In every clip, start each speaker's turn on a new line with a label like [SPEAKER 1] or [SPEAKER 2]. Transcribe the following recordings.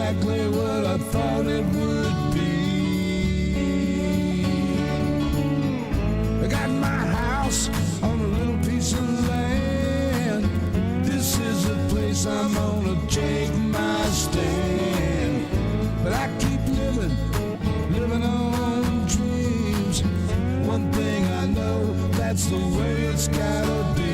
[SPEAKER 1] exactly what I thought it would be. I got my house on a little piece of land. This is the place I'm gonna take my stand. But I keep living on dreams. One thing I know, that's the way it's gotta be.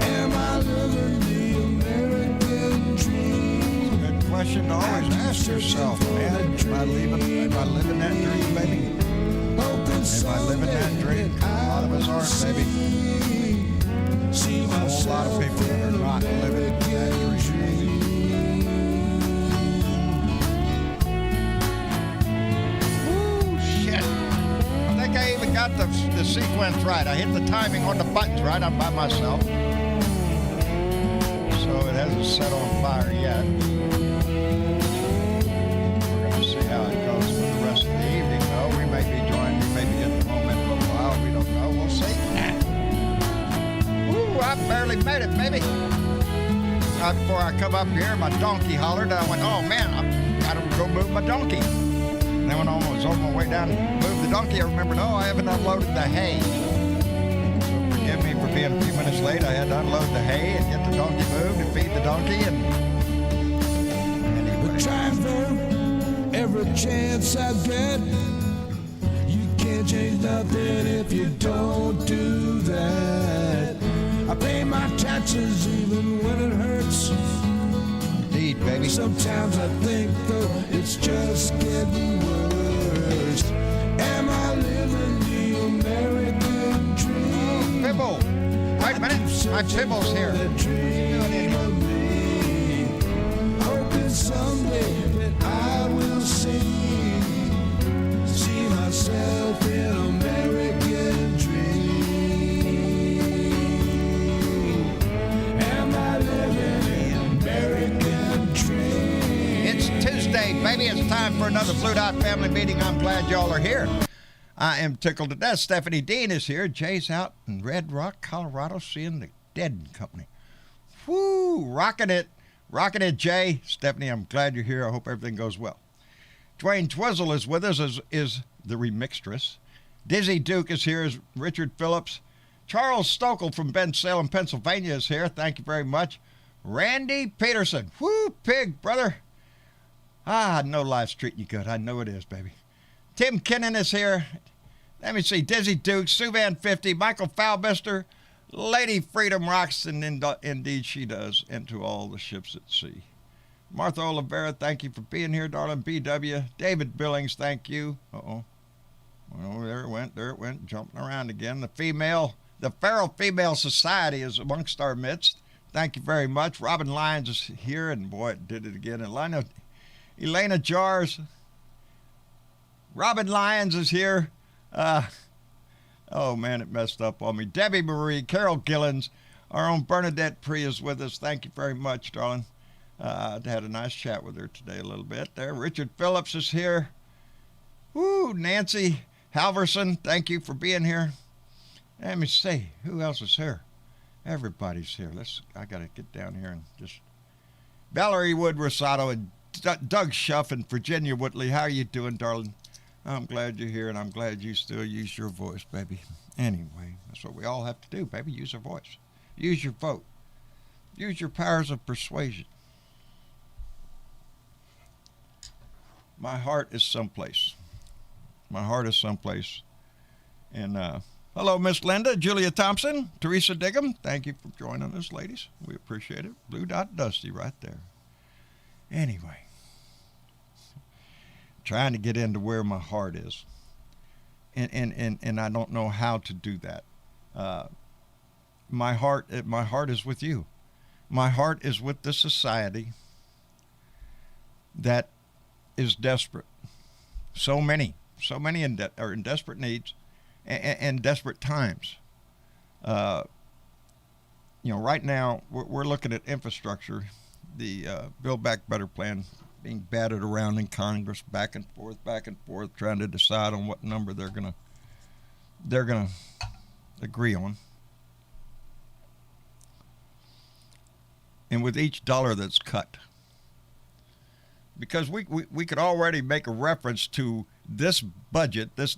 [SPEAKER 1] Am I living the American dream?
[SPEAKER 2] Good question to always ask yourself, man. Am I living that dream, baby? Am I living that dream? A lot of us aren't, baby. A whole lot of people that are not living that dream. I even got the sequence right. I hit the timing on the buttons right. I'm by myself. So it hasn't set on fire yet. We're going to see how it goes for the rest of the evening, though. We may be joined. We may be getting home in a little while. We don't know. We'll see. Ooh, I barely made it, baby. Right before I come up here, my donkey hollered. I went, oh, man, I got to go move my donkey. And then when I was on my way down to move the donkey, I remembered, oh, I haven't unloaded the hay. So forgive me for being a few minutes late. I had to unload the hay and get the donkey moved and feed the donkey. And anyway.
[SPEAKER 1] Trying for every chance I get. You can't change nothing if you don't do that. I pay my taxes even when it hurts.
[SPEAKER 2] Indeed, baby.
[SPEAKER 1] Sometimes I think, though, it's just getting worse. Am I living the American dream?
[SPEAKER 2] Pibble! Wait a minute, my Pibble's here.
[SPEAKER 1] Hoping someday that I will see myself in American dream. Am I living in American dream?
[SPEAKER 2] It's Tuesday, baby. It's time for another Flute Out family meeting. I'm glad y'all are here. I am tickled to death. Stephanie Dean is here. Jay's out in Red Rock, Colorado, seeing the Dead Company. Woo! Rocking it, Jay. Stephanie, I'm glad you're here. I hope everything goes well. Dwayne Twizzle is with us, is the remixtress. Dizzy Duke is here, is Richard Phillips. Charles Stokel from Bensalem, Pennsylvania is here. Thank you very much. Randy Peterson. Woo, pig, brother. I know life's treating you good. I know it is, baby. Tim Kinnan is here. Let me see. Dizzy Duke, Suvan 50, Michael Foulbester, Lady Freedom rocks, and indeed she does, into all the ships at sea. Martha Oliveira, thank you for being here, darling. BW. David Billings, thank you. Uh-oh. Well, there it went, jumping around again. The Feral Female Society is amongst our midst. Thank you very much. Robin Lyons is here, and boy, it did it again. Elena Jars. Robin Lyons is here. Oh, man, it messed up on me. Debbie Marie, Carol Gillens, our own Bernadette Pree is with us. Thank you very much, darling. I had a nice chat with her today a little bit there. Richard Phillips is here. Woo, Nancy Halverson, thank you for being here. Let me see, who else is here? Everybody's here. I got to get down here and just... Valerie Wood Rosato and Doug Schuff and Virginia Whitley. How are you doing, darling? I'm glad you're here, and I'm glad you still use your voice, baby. Anyway, that's what we all have to do, baby. Use our voice. Use your vote. Use your powers of persuasion. My heart is someplace. My heart is someplace. And hello, Miss Linda, Julia Thompson, Teresa Diggum. Thank you for joining us, ladies. We appreciate it. Blue Dot Dusty right there. Anyway. Trying to get into where my heart is, and I don't know how to do that. My heart is with you. My heart is with the society that is desperate. So many are in desperate needs and desperate times. Right now we're looking at infrastructure, the Build Back Better plan being batted around in Congress, back and forth, trying to decide on what number they're gonna agree on. and with each dollar that's cut. Because we could already make a reference to this budget, this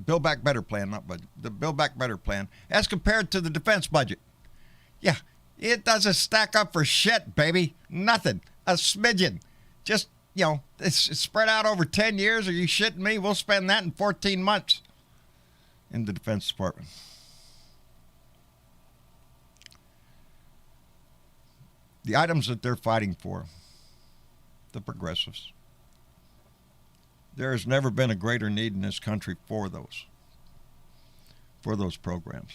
[SPEAKER 2] Build Back Better plan, not budget, the Build Back Better plan, as compared to the defense budget. Yeah, it doesn't stack up for shit, baby. Nothing. A smidgen. Just, it's spread out over 10 years. Are you shitting me? We'll spend that in 14 months in the Defense Department. The items that they're fighting for, the progressives, there has never been a greater need in this country for those programs.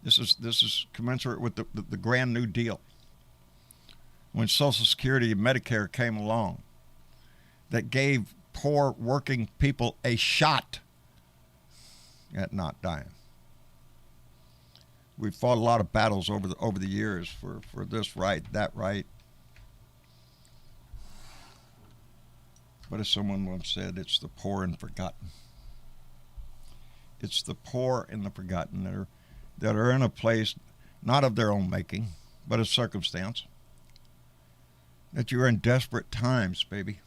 [SPEAKER 2] This is commensurate with the Grand New Deal. When Social Security and Medicare came along, that gave poor working people a shot at not dying. We've fought a lot of battles over the years for this right, that right. But as someone once said, it's the poor and forgotten. It's the poor and the forgotten that are in a place not of their own making, but of circumstance. That you're in desperate times, baby.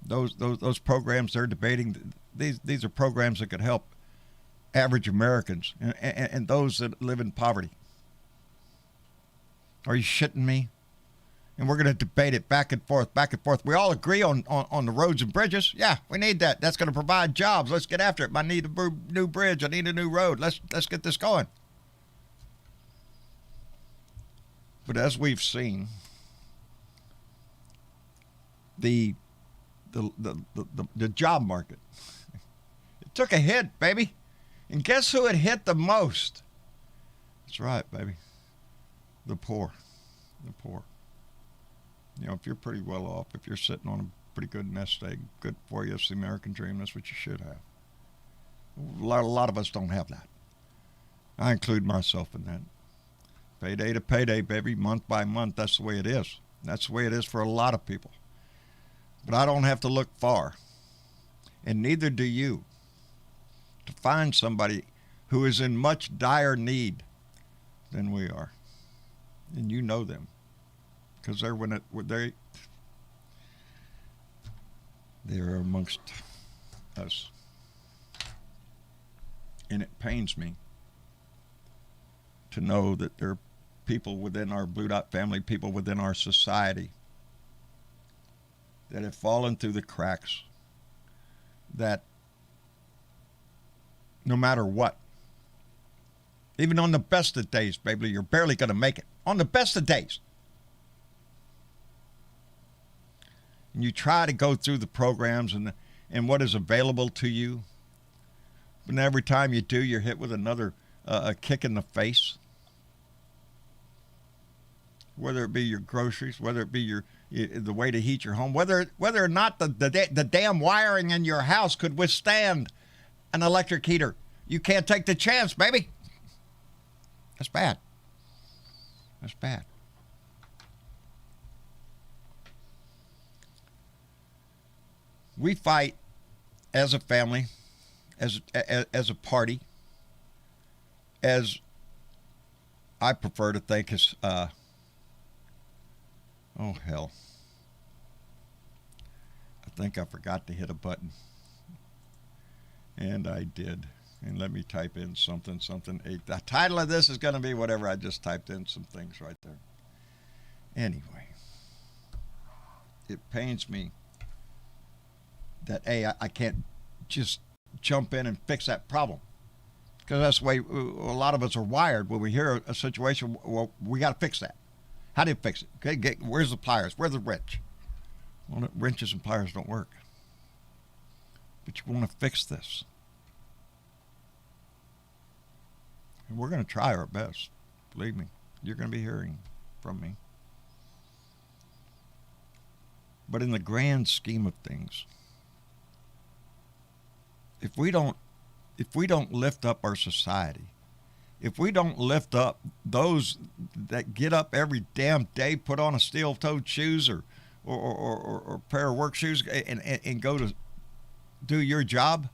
[SPEAKER 2] Those programs they're debating, these are programs that could help average Americans and those that live in poverty. Are you shitting me? And we're going to debate it back and forth, back and forth. We all agree on the roads and bridges. Yeah, we need that. That's going to provide jobs. Let's get after it. I need a new bridge. I need a new road. Let's get this going. But as we've seen, the job market, it took a hit, baby. And guess who it hit the most? That's right, baby. The poor. The poor. If you're pretty well off, if you're sitting on a pretty good nest egg, good for you, it's the American dream, that's what you should have. A lot of us don't have that. I include myself in that. Payday to payday, baby, month by month, that's the way it is. That's the way it is for a lot of people. But I don't have to look far, and neither do you, to find somebody who is in much dire need than we are. And you know them, because they're amongst us. And it pains me to know that there are people within our Blue Dot family, people within our society that have fallen through the cracks, that no matter what, even on the best of days, baby, you're barely going to make it. On the best of days. And you try to go through the programs and what is available to you. But every time you do, you're hit with another a kick in the face. Whether it be your groceries, whether it be the way to heat your home, whether or not the damn wiring in your house could withstand an electric heater. You can't take the chance, baby. That's bad. That's bad. We fight as a family, as a party, as I prefer to think as, oh hell. I think I forgot to hit a button. And I did. And let me type in something. The title of this is going to be whatever I just typed in, some things right there. Anyway, it pains me that I can't just jump in and fix that problem. Because that's the way a lot of us are wired. When we hear a situation, well, we got to fix that. How do you fix it? Okay, where's the pliers? Where's the wrench? Well, wrenches and pliers don't work. But you want to fix this. And we're going to try our best. Believe me, you're going to be hearing from me. But in the grand scheme of things, if we don't lift up our society, if we don't lift up those that get up every damn day, put on a steel-toed shoes or a pair of work shoes and go to do your job,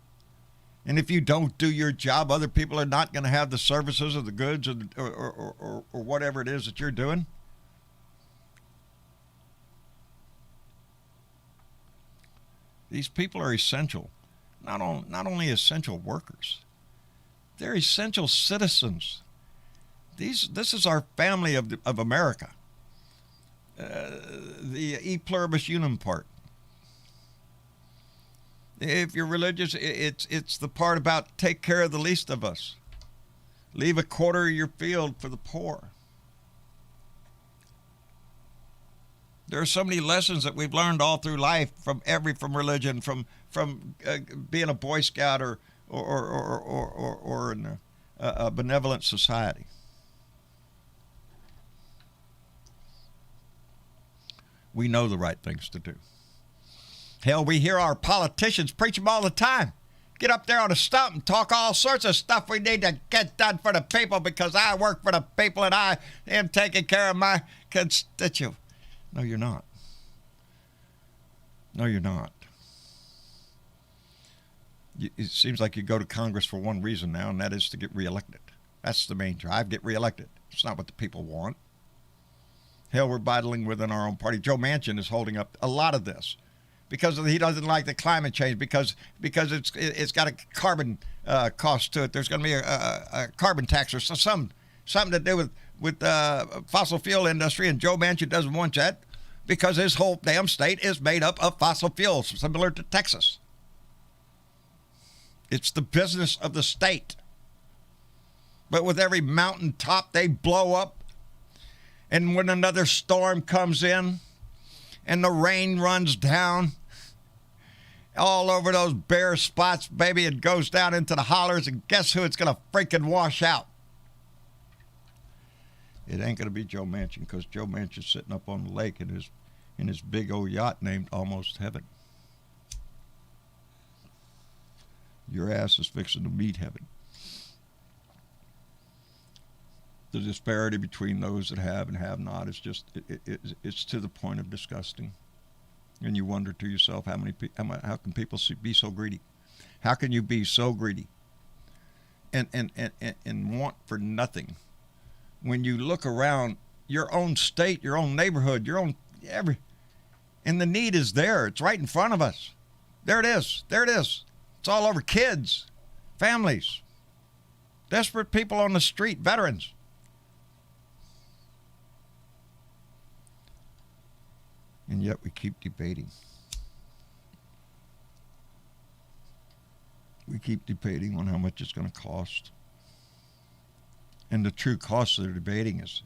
[SPEAKER 2] And if you don't do your job, other people are not going to have the services or the goods or whatever it is that you're doing. These people are essential, not only essential workers, they're essential citizens. This is our family of America. The e pluribus unum part. If you're religious, it's the part about take care of the least of us. Leave a quarter of your field for the poor. There are so many lessons that we've learned all through life from religion, from being a Boy Scout or in a benevolent society. We know the right things to do. Hell, we hear our politicians preach them all the time. Get up there on a stump and talk all sorts of stuff we need to get done for the people because I work for the people and I am taking care of my constituents. No, you're not. No, you're not. It seems like you go to Congress for one reason now, and that is to get reelected. That's the main drive, get reelected. It's not what the people want. Hell, we're battling within our own party. Joe Manchin is holding up a lot of this because he doesn't like the climate change, because it's got a carbon cost to it. There's going to be a carbon tax or something to do with fossil fuel industry, and Joe Manchin doesn't want that because his whole damn state is made up of fossil fuels, similar to Texas. It's the business of the state. But with every mountaintop they blow up, and when another storm comes in and the rain runs down all over those bare spots, baby, it goes down into the hollers, and guess who it's going to freaking wash out? It ain't going to be Joe Manchin, because Joe Manchin's sitting up on the lake in his big old yacht named Almost Heaven. Your ass is fixing to meet heaven. The disparity between those that have and have not is just, it's to the point of disgusting. And you wonder to yourself, how can people be so greedy? How can you be so greedy and want for nothing? When you look around your own state, your own neighborhood, and the need is there. It's right in front of us. There it is. There it is. It's all over kids, families, desperate people on the street, veterans. And yet we keep debating. We keep debating on how much it's going to cost. And the true cost of the debating is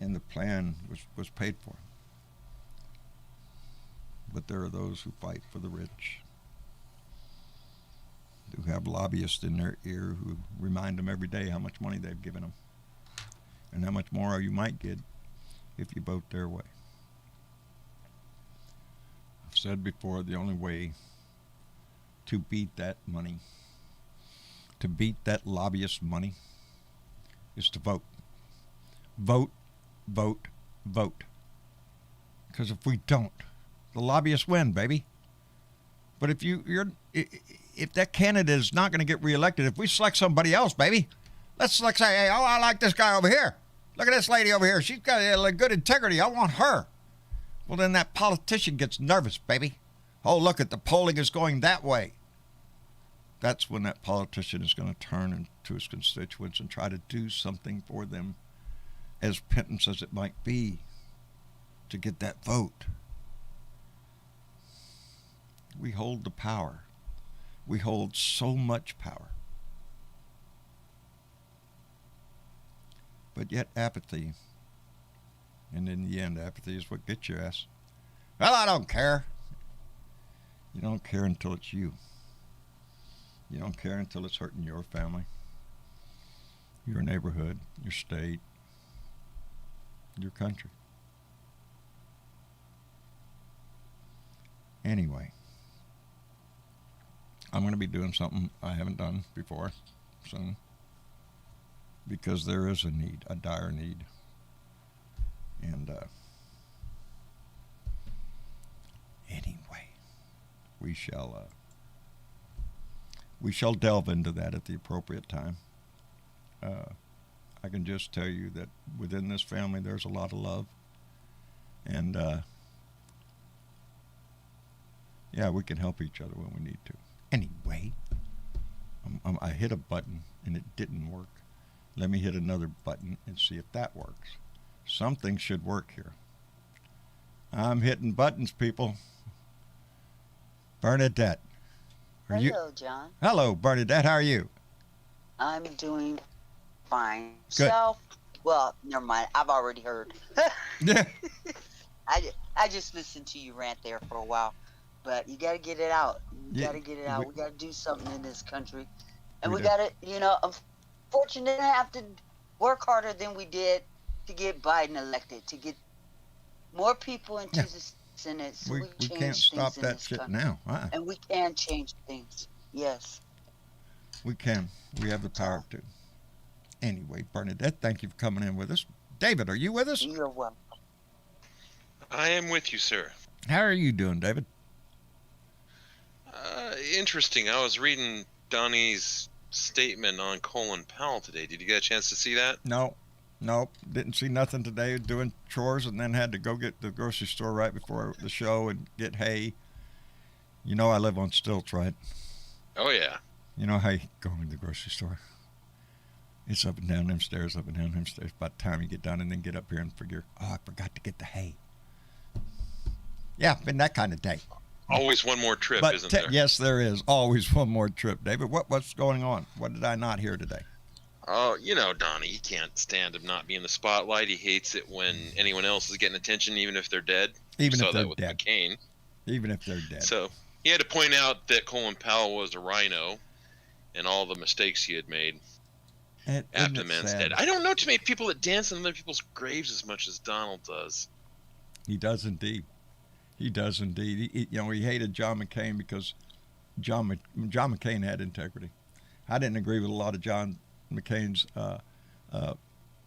[SPEAKER 2] and the plan was paid for. But there are those who fight for the rich, who have lobbyists in their ear who remind them every day how much money they've given them and how much more you might get if you vote their way. I've said before, the only way to beat that money, to beat that lobbyist money, is to vote. Vote, vote, vote. Because if we don't, the lobbyists win, baby. But if that candidate is not going to get reelected, if we select somebody else, baby, let's say, hey, oh, I like this guy over here. Look at this lady over here. She's got good integrity. I want her. Well, then that politician gets nervous, baby. Oh, look at the polling is going that way. That's when that politician is going to turn into his constituents and try to do something for them, as pittance as it might be, to get that vote. We hold the power. We hold so much power. But yet apathy, and in the end, apathy is what gets your ass. Well, I don't care. You don't care until it's you. You don't care until it's hurting your family, your neighborhood, your state, your country. Anyway, I'm going to be doing something I haven't done before soon, because there is a need, a dire need. And anyway, we shall we shall delve into that at the appropriate time. I can just tell you that within this family, there's a lot of love. And, yeah, we can help each other when we need to. Anyway, I hit a button and it didn't work. Let me hit another button and see if that works. Something should work here. I'm hitting buttons, people. Bernadette.
[SPEAKER 3] Hello, John.
[SPEAKER 2] Hello, Bernadette. How are you?
[SPEAKER 3] I'm doing fine.
[SPEAKER 2] Good.
[SPEAKER 3] So, well, never mind. I've already heard.
[SPEAKER 2] Yeah.
[SPEAKER 3] I just listened to you rant there for a while, but you got to get it out. You
[SPEAKER 2] Yeah,
[SPEAKER 3] got to get it out.
[SPEAKER 2] we-
[SPEAKER 3] We got to do something in this country, and
[SPEAKER 2] We
[SPEAKER 3] we
[SPEAKER 2] do.
[SPEAKER 3] got to, unfortunately, have to work harder than we did to get Biden elected, to get more people into
[SPEAKER 2] Yeah.
[SPEAKER 3] the Senate. So
[SPEAKER 2] We
[SPEAKER 3] change
[SPEAKER 2] can't stop
[SPEAKER 3] things in
[SPEAKER 2] that
[SPEAKER 3] this
[SPEAKER 2] shit
[SPEAKER 3] country.
[SPEAKER 2] now.
[SPEAKER 3] And we can change things. Yes.
[SPEAKER 2] We can. We have the power to. Anyway, Bernadette, thank you for coming in with us. David, are you with us?
[SPEAKER 3] You're welcome.
[SPEAKER 4] I am with you, sir.
[SPEAKER 2] How are you doing, David?
[SPEAKER 4] Interesting. I was reading Donnie's statement on Colin Powell today. Did you get a chance to see that?
[SPEAKER 2] Nope. Didn't see nothing today. Doing chores and then had to go get to the grocery store right before the show and get hay. You know I live on stilts, right?
[SPEAKER 4] Oh, yeah.
[SPEAKER 2] You know how you go in the grocery store? It's up and down them stairs, up and down them stairs. By the time you get done and then get up here and figure, oh, I forgot to get the hay. Yeah, been that kind of day.
[SPEAKER 4] Always one more trip,
[SPEAKER 2] But
[SPEAKER 4] isn't there?
[SPEAKER 2] yes, there is always one more trip. David, what's going on? What did I not hear today?
[SPEAKER 4] Oh, Donnie, he can't stand to not be in the spotlight. He hates it when anyone else is getting attention, even if they're dead.
[SPEAKER 2] Even
[SPEAKER 4] Saw
[SPEAKER 2] if they're
[SPEAKER 4] that with
[SPEAKER 2] dead.
[SPEAKER 4] McCain.
[SPEAKER 2] Even if they're dead.
[SPEAKER 4] So he had to point out that Colin Powell was a rhino and all the mistakes he had made after the man's dead. I don't know too many people that dance on other people's graves as much as Donald does.
[SPEAKER 2] He does indeed. He does indeed. He hated John McCain because John McCain had integrity. I didn't agree with a lot of John McCain's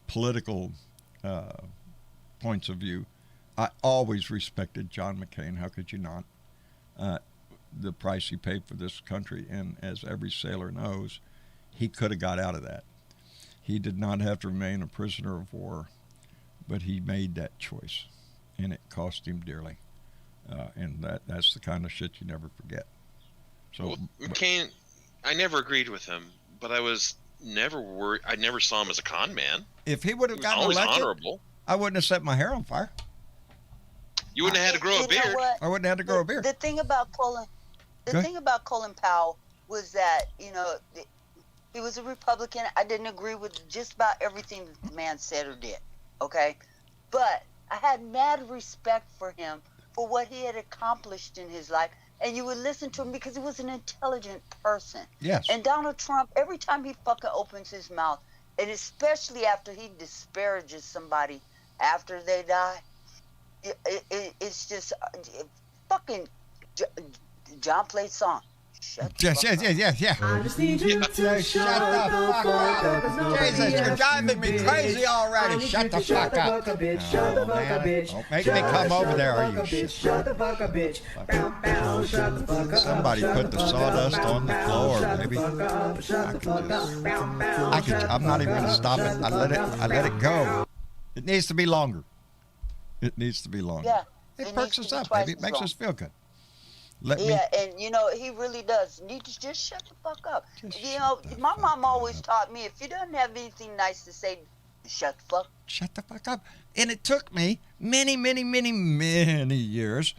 [SPEAKER 2] political points of view. I always respected John McCain. How could you not? The price he paid for this country, and as every sailor knows, he could have got out of that. He did not have to remain a prisoner of war, but he made that choice, and it cost him dearly. And that's the kind of shit you never forget. So
[SPEAKER 4] Well, McCain, I never agreed with him, but I was never worried. I never saw him as a con man.
[SPEAKER 2] if he would
[SPEAKER 4] He
[SPEAKER 2] have
[SPEAKER 4] was
[SPEAKER 2] gotten
[SPEAKER 4] always
[SPEAKER 2] elected,
[SPEAKER 4] honorable.
[SPEAKER 2] I wouldn't have set my hair on fire.
[SPEAKER 4] You wouldn't have had to grow a
[SPEAKER 3] You know
[SPEAKER 4] beard.
[SPEAKER 3] what?
[SPEAKER 2] I wouldn't have had to grow a beard.
[SPEAKER 3] The thing about Colin,
[SPEAKER 2] Go ahead.
[SPEAKER 3] Colin Powell was that he was a Republican. I didn't agree with just about everything the man said or did. Okay, but I had mad respect for him for what he had accomplished in his life, and you would listen to him because he was an intelligent person.
[SPEAKER 2] Yes.
[SPEAKER 3] And Donald Trump, every time he fucking opens his mouth, and especially after he disparages somebody after they die, it's just fucking John played song. Shut the
[SPEAKER 2] Yes,
[SPEAKER 3] fuck up.
[SPEAKER 2] yeah.
[SPEAKER 5] I just need you to
[SPEAKER 2] Shut the fuck up. Jesus, you're driving me crazy already. Shut the fuck up.
[SPEAKER 5] Shut the fuck up, bitch.
[SPEAKER 2] Don't make me come over there, are you shit?
[SPEAKER 5] Shut the fuck up, bitch. Bow, bow, shut the fuck up.
[SPEAKER 2] Somebody put the sawdust on the floor,
[SPEAKER 5] Shut the
[SPEAKER 2] baby.
[SPEAKER 5] fuck up, shut the fuck up. Bow, bow,
[SPEAKER 2] I'm not even gonna stop it. I let it go. It needs to be longer. It needs to be longer.
[SPEAKER 3] Yeah,
[SPEAKER 2] It
[SPEAKER 3] it
[SPEAKER 2] perks
[SPEAKER 3] needs
[SPEAKER 2] us
[SPEAKER 3] to be
[SPEAKER 2] up,
[SPEAKER 3] twice
[SPEAKER 2] baby. It
[SPEAKER 3] as
[SPEAKER 2] makes
[SPEAKER 3] long.
[SPEAKER 2] us feel good. Let me.
[SPEAKER 3] Yeah, and he really does. You just shut the fuck up.
[SPEAKER 2] Just
[SPEAKER 3] My
[SPEAKER 2] shut the
[SPEAKER 3] mom
[SPEAKER 2] fuck
[SPEAKER 3] always
[SPEAKER 2] up.
[SPEAKER 3] taught me if you don't have anything nice to say, shut the fuck.
[SPEAKER 2] Shut the fuck up. And it took me many, many, many, many years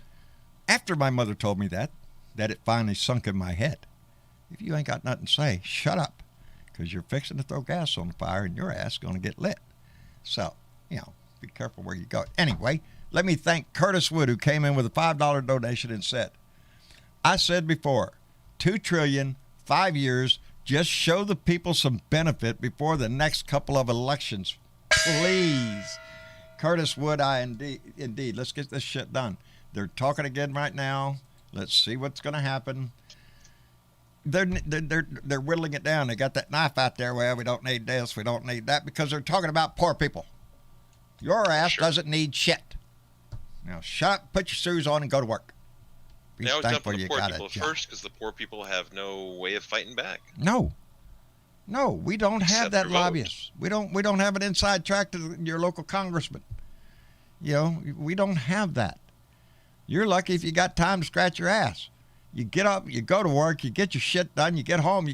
[SPEAKER 2] after my mother told me that it finally sunk in my head. If you ain't got nothing to say, shut up. Because you're fixing to throw gas on the fire and your ass going to get lit. So, be careful where you go. Anyway, let me thank Curtis Wood, who came in with a $5 donation and said, I said before, $2 trillion, 5 years, just show the people some benefit before the next couple of elections. Please. Curtis Wood, indeed. Let's get this shit done. They're talking again right now. Let's see what's going to happen. They're whittling it down. They got that knife out there. Well, we don't need this, we don't need that, because they're talking about poor people. Your ass doesn't need shit. Now shut up, put your shoes on, and go to work.
[SPEAKER 4] They always dump on the poor people first because the poor people have no way of fighting back.
[SPEAKER 2] No, we don't have
[SPEAKER 4] Except
[SPEAKER 2] that
[SPEAKER 4] for
[SPEAKER 2] lobbyist. We don't have an inside track to your local congressman. You know, we don't have that. You're lucky if you got time to scratch your ass. You get up, you go to work, you get your shit done, you get home,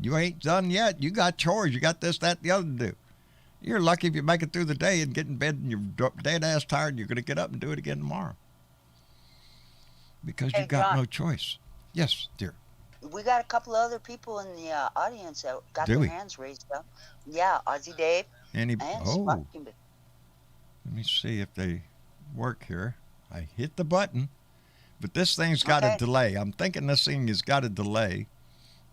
[SPEAKER 2] you ain't done yet. You got chores, you got this, that, the other to do. You're lucky if you make it through the day and get in bed and you're dead ass tired and you're going to get up and do it again tomorrow. Because you got
[SPEAKER 3] John,
[SPEAKER 2] no choice. Yes, dear.
[SPEAKER 3] We got a couple of other people in the audience that got
[SPEAKER 2] Do
[SPEAKER 3] their
[SPEAKER 2] we?
[SPEAKER 3] hands raised up. Yeah, Ozzy Dave and Sparky.
[SPEAKER 2] Let me see if they work here. I hit the button, but this thing's got a delay. I'm thinking this thing has got a delay.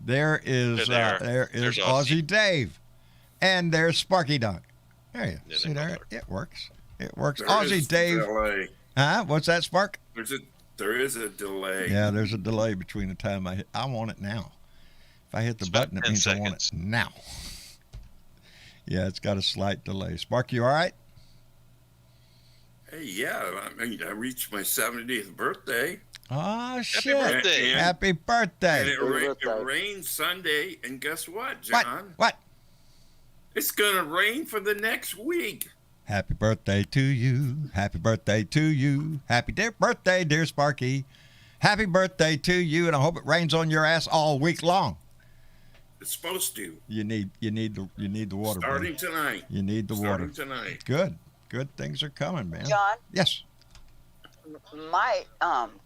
[SPEAKER 2] There is Ozzy Dave, and there's Sparky Dunk. There you see there. It works. It works. Ozzy Dave. Huh? What's that, Spark?
[SPEAKER 6] There is a delay.
[SPEAKER 2] Yeah, there's a delay between the time I want it now. If I hit the button, it means I want it now. Yeah, it's got a slight delay. Spark, you all right?
[SPEAKER 6] Hey, yeah, I reached my 70th birthday.
[SPEAKER 2] Oh, shit.
[SPEAKER 4] Happy birthday.
[SPEAKER 2] Happy birthday.
[SPEAKER 6] And it rained Sunday, and guess what, John?
[SPEAKER 2] What?
[SPEAKER 6] It's going to rain for the next week.
[SPEAKER 2] Happy birthday to you. Happy birthday to you. Happy birthday, dear Sparky. Happy birthday to you, and I hope it rains on your ass all week long.
[SPEAKER 6] It's supposed to.
[SPEAKER 2] You need the water.
[SPEAKER 6] Starting
[SPEAKER 2] buddy.
[SPEAKER 6] tonight.
[SPEAKER 2] You need the water.
[SPEAKER 6] Starting tonight.
[SPEAKER 2] Good things are coming, man.
[SPEAKER 3] John?
[SPEAKER 2] Yes.
[SPEAKER 3] My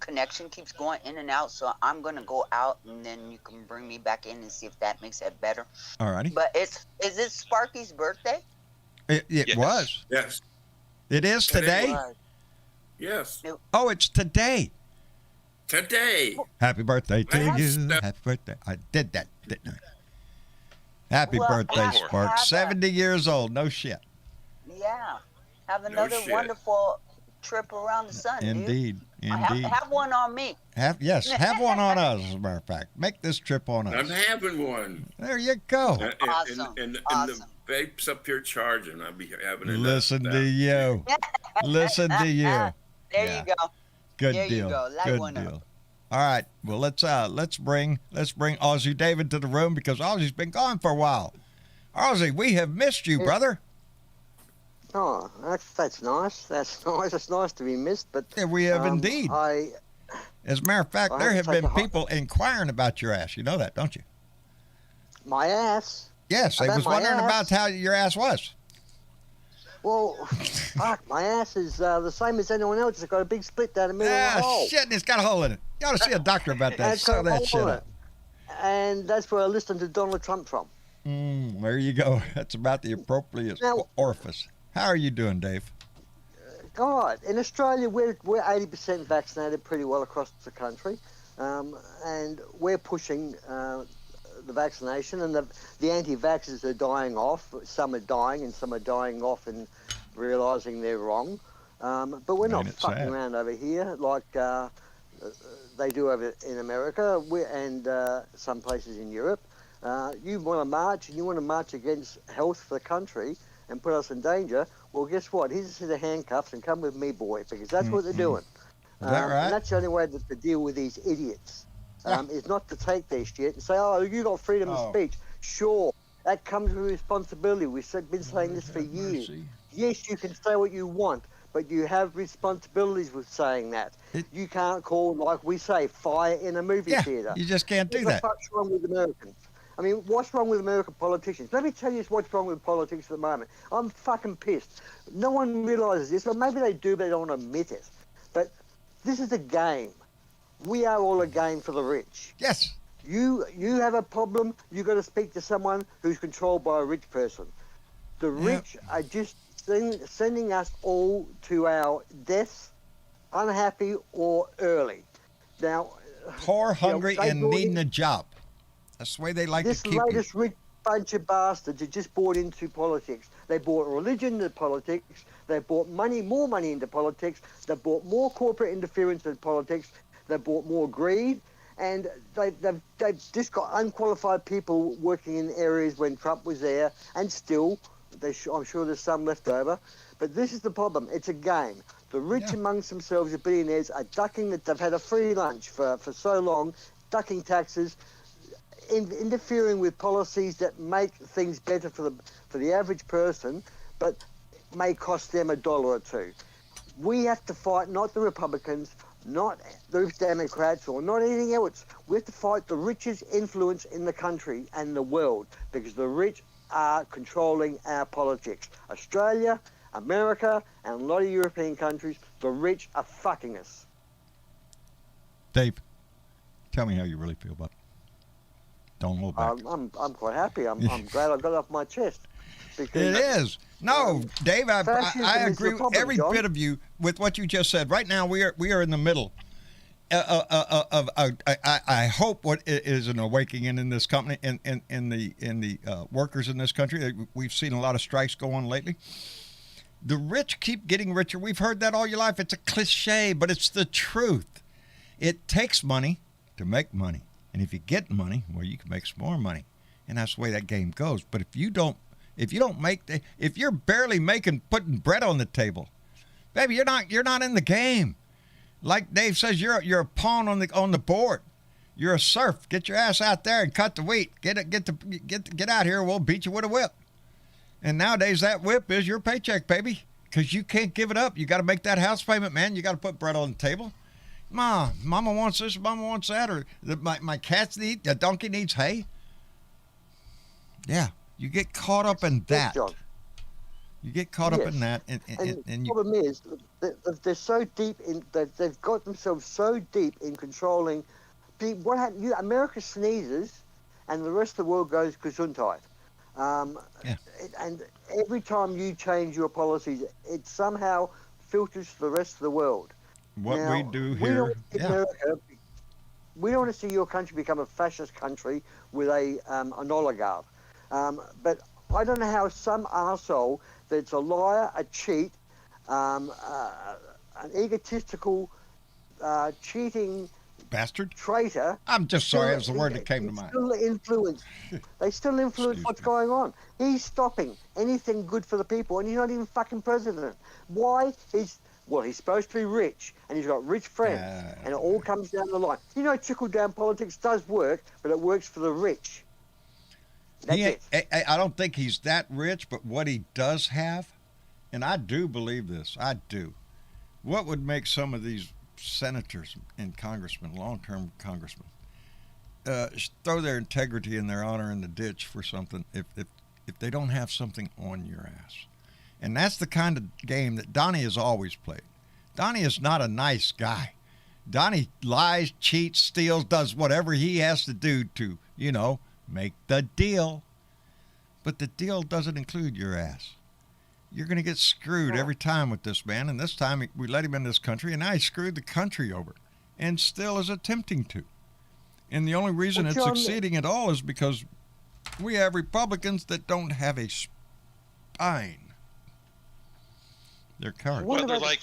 [SPEAKER 3] connection keeps going in and out, so I'm going to go out, and then you can bring me back in and see if that makes it better.
[SPEAKER 2] All righty.
[SPEAKER 3] But is it Sparky's birthday?
[SPEAKER 2] It
[SPEAKER 4] Yes.
[SPEAKER 2] was.
[SPEAKER 6] Yes.
[SPEAKER 2] It is today?
[SPEAKER 3] Was.
[SPEAKER 6] Yes.
[SPEAKER 2] Oh, it's today.
[SPEAKER 6] Today.
[SPEAKER 2] Happy birthday to
[SPEAKER 6] Yes.
[SPEAKER 2] you. Happy birthday. I did that, didn't I? Happy
[SPEAKER 3] Well,
[SPEAKER 2] birthday,
[SPEAKER 3] have-
[SPEAKER 2] Spark.
[SPEAKER 3] have a-
[SPEAKER 2] 70 years old. No shit.
[SPEAKER 3] Yeah. Have another
[SPEAKER 6] shit.
[SPEAKER 3] wonderful trip around the sun,
[SPEAKER 2] Indeed.
[SPEAKER 3] dude.
[SPEAKER 2] Indeed.
[SPEAKER 3] Have one on me.
[SPEAKER 2] Have one on us, as a matter of fact. Make this trip on
[SPEAKER 6] I'm
[SPEAKER 2] us.
[SPEAKER 6] having one.
[SPEAKER 2] There you go.
[SPEAKER 3] Awesome.
[SPEAKER 6] And
[SPEAKER 3] Awesome.
[SPEAKER 6] the vape's up here charging. I'll be having it.
[SPEAKER 2] Listen to you. Listen to you.
[SPEAKER 3] There
[SPEAKER 2] Yeah.
[SPEAKER 3] you go.
[SPEAKER 2] Good
[SPEAKER 3] There you
[SPEAKER 2] deal.
[SPEAKER 3] go. Light
[SPEAKER 2] Good
[SPEAKER 3] one up.
[SPEAKER 2] deal. All right. Well, let's bring Ozzy David to the room because Ozzy's been gone for a while. Ozzy, we have missed you, brother.
[SPEAKER 7] Oh, that's nice. That's nice. It's nice to be missed, but
[SPEAKER 2] Yeah, we have indeed.
[SPEAKER 7] I
[SPEAKER 2] As a matter of fact,
[SPEAKER 7] I
[SPEAKER 2] there
[SPEAKER 7] have
[SPEAKER 2] have
[SPEAKER 7] to
[SPEAKER 2] been
[SPEAKER 7] take a
[SPEAKER 2] people inquiring about your ass. You know that, don't you?
[SPEAKER 7] my ass.
[SPEAKER 2] Yes, they
[SPEAKER 7] About
[SPEAKER 2] was
[SPEAKER 7] my
[SPEAKER 2] wondering
[SPEAKER 7] ass?
[SPEAKER 2] about how your ass was.
[SPEAKER 7] Well, fuck, my ass is the same as anyone else. It's got a big split down the middle of the
[SPEAKER 2] Ah,
[SPEAKER 7] hole.
[SPEAKER 2] shit, and it's got a hole in it. You ought to see a doctor about that.
[SPEAKER 7] It's
[SPEAKER 2] Sew
[SPEAKER 7] got a
[SPEAKER 2] that
[SPEAKER 7] hole
[SPEAKER 2] shit
[SPEAKER 7] in
[SPEAKER 2] up.
[SPEAKER 7] it. And that's where I listened to Donald Trump from.
[SPEAKER 2] There you go. That's about the appropriate
[SPEAKER 7] Now-
[SPEAKER 2] orifice. How are you doing, Dave?
[SPEAKER 7] God, in Australia, we're 80% vaccinated pretty well across the country, and we're pushing the vaccination, and the anti-vaxxers are dying off. Some are dying, and some are dying off and realising they're wrong. But we're not
[SPEAKER 2] Ain't it
[SPEAKER 7] fucking
[SPEAKER 2] sad?
[SPEAKER 7] around over here like they do over in America and some places in Europe. You want to march, and you want to march against health for the country and put us in danger. Well, guess what? Here's a set of handcuffs and come with me, boy, because that's what they're doing.
[SPEAKER 2] Is that right?
[SPEAKER 7] And that's the only way to deal with these idiots, is not to take their shit and say, oh, you got freedom of speech. Sure, that comes with responsibility. We've been saying this for years. Yes, you can say what you want, but you have responsibilities with saying that. You can't call, like we say, fire in a movie theater.
[SPEAKER 2] You just can't do
[SPEAKER 7] What
[SPEAKER 2] that.
[SPEAKER 7] the fuck's wrong with Americans? I mean, what's wrong with American politicians? Let me tell you what's wrong with politics at the moment. I'm fucking pissed. No one realises this, but maybe they do, but they don't admit it. But this is a game. We are all a game for the rich.
[SPEAKER 2] Yes.
[SPEAKER 7] You have a problem, you got to speak to someone who's controlled by a rich person. The rich are just sending us all to our deaths, unhappy or early. Now,
[SPEAKER 2] Poor, hungry,
[SPEAKER 7] they
[SPEAKER 2] and
[SPEAKER 7] brought
[SPEAKER 2] needing
[SPEAKER 7] in-
[SPEAKER 2] a job. That's the way they like
[SPEAKER 7] this
[SPEAKER 2] to keep you.
[SPEAKER 7] latest rich bunch of bastards are just bought into politics. They brought religion into politics. They brought more money into politics. They brought more corporate interference into politics. They brought more greed. And they've just got unqualified people working in areas when Trump was there. And still, I'm sure there's some left over. But this is the problem. It's a game. The rich
[SPEAKER 2] Yeah.
[SPEAKER 7] amongst themselves, the billionaires, are ducking that they've had a free lunch for so long, ducking taxes, interfering with policies that make things better for the average person, but may cost them $1 or $2. We have to fight not the Republicans, not the Democrats, or not anything else. We have to fight the richest influence in the country and the world, because the rich are controlling our politics. Australia, America, and a lot of European countries, the rich are fucking us.
[SPEAKER 2] Dave, tell me how you really feel about it. Don't hold back.
[SPEAKER 7] I'm quite happy. I'm glad I got it off my chest. Because
[SPEAKER 2] It is. No, Dave, I
[SPEAKER 7] fascism is
[SPEAKER 2] agree
[SPEAKER 7] the
[SPEAKER 2] with
[SPEAKER 7] problem,
[SPEAKER 2] every
[SPEAKER 7] John.
[SPEAKER 2] bit of you with what you just said. Right now, we are in the middle of I hope what is an awakening in this company, in the workers in this country. We've seen a lot of strikes go on lately. The rich keep getting richer. We've heard that all your life. It's a cliche, but it's the truth. It takes money to make money. And if you get money, well, you can make some more money. And that's the way that game goes. But if you don't if you're barely putting bread on the table, baby, you're not in the game. Like Dave says, you're a pawn on the board. You're a serf. Get your ass out there and cut the wheat. Get out here. We'll beat you with a whip. And nowadays that whip is your paycheck, baby, because you can't give it up. You got to make that house payment, man. You got to put bread on the table. Mama wants this, Mama wants that, or my cats the donkey needs hay. Yeah, you get caught up in that.
[SPEAKER 7] John.
[SPEAKER 2] You get caught up in that, and
[SPEAKER 7] the
[SPEAKER 2] you,
[SPEAKER 7] problem is that they're so deep in that they've got themselves so deep in controlling. What happened? America sneezes, and the rest of the world goes gesundheit. And every time you change your policies, it somehow filters to the rest of the world.
[SPEAKER 2] what
[SPEAKER 7] Now,
[SPEAKER 2] we do here.
[SPEAKER 7] We don't want to see your country become a fascist country with an oligarch. But I don't know how some arsehole that's a liar, a cheat, an egotistical, cheating
[SPEAKER 2] Bastard.
[SPEAKER 7] traitor.
[SPEAKER 2] I'm just sorry, that was the word that came to mind.
[SPEAKER 7] They still influence
[SPEAKER 2] Excuse
[SPEAKER 7] what's
[SPEAKER 2] me.
[SPEAKER 7] going on. He's stopping anything good for the people, and he's not even fucking president. Why? He's supposed to be rich, and he's got rich friends, and it all comes down the line. You know, trickle-down politics does work, but it works for the rich. That's it.
[SPEAKER 2] I don't think he's that rich, but what he does have, and I do believe this, I do. What would make some of these senators and congressmen, long-term congressmen, throw their integrity and their honor in the ditch for something if they don't have something on your ass? And that's the kind of game that Donnie has always played. Donnie is not a nice guy. Donnie lies, cheats, steals, does whatever he has to do to, make the deal. But the deal doesn't include your ass. You're going to get screwed every time with this man. And this time we let him in this country, and now he screwed the country over and still is attempting to. And the only reason it's succeeding at all is because we have Republicans that don't have a spine. They're cowards.
[SPEAKER 4] Well, they're like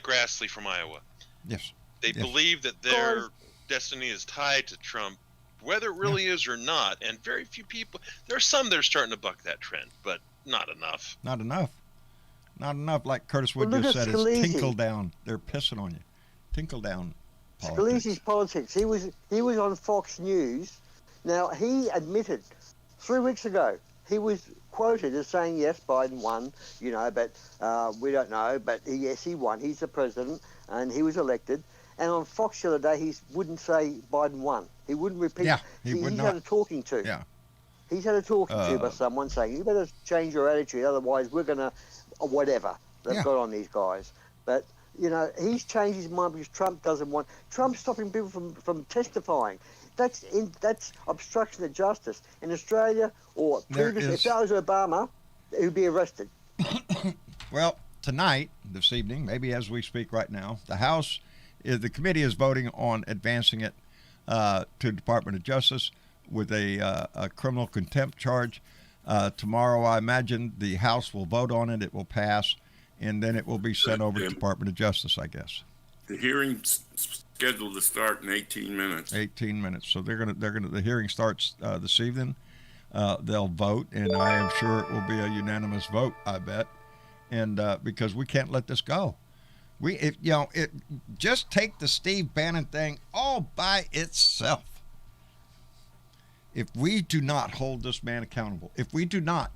[SPEAKER 4] Grassley from Iowa.
[SPEAKER 2] Yes.
[SPEAKER 4] They believe that their destiny is tied to Trump, whether it really is or not. And very few people. There are some that are starting to buck that trend, but not enough.
[SPEAKER 2] Not enough. Not enough. Like Curtis Wood just said, it's tinkle down. They're pissing on you. Tinkle down politics.
[SPEAKER 7] Scalise's politics. He was on Fox News. Now, he admitted 3 weeks ago, he was quoted as saying, yes, Biden won, but we don't know. But yes, he won. He's the president, and he was elected. And on Fox the other day, he wouldn't say Biden won. He wouldn't repeat.
[SPEAKER 2] Yeah, he's
[SPEAKER 7] had a talking to.
[SPEAKER 2] Yeah.
[SPEAKER 7] He's had a talking to by someone saying, you better change your attitude, otherwise we're going to, or whatever they've got on these guys. But, he's changed his mind because Trump doesn't want. Trump's stopping people from testifying. That's obstruction of justice. In Australia, or previously, if that was Obama, he would be arrested.
[SPEAKER 2] Well, tonight, this evening, maybe as we speak right now, the committee is voting on advancing it to the Department of Justice with a criminal contempt charge. Tomorrow, I imagine the House will vote on it. It will pass, and then it will be sent over to the Department of Justice, I guess.
[SPEAKER 6] The hearing's scheduled to start in 18 minutes.
[SPEAKER 2] 18 minutes. So the hearing starts this evening. They'll vote, and I am sure it will be a unanimous vote, I bet. And because we can't let this go. Just take the Steve Bannon thing all by itself. If we do not hold this man accountable, if we do not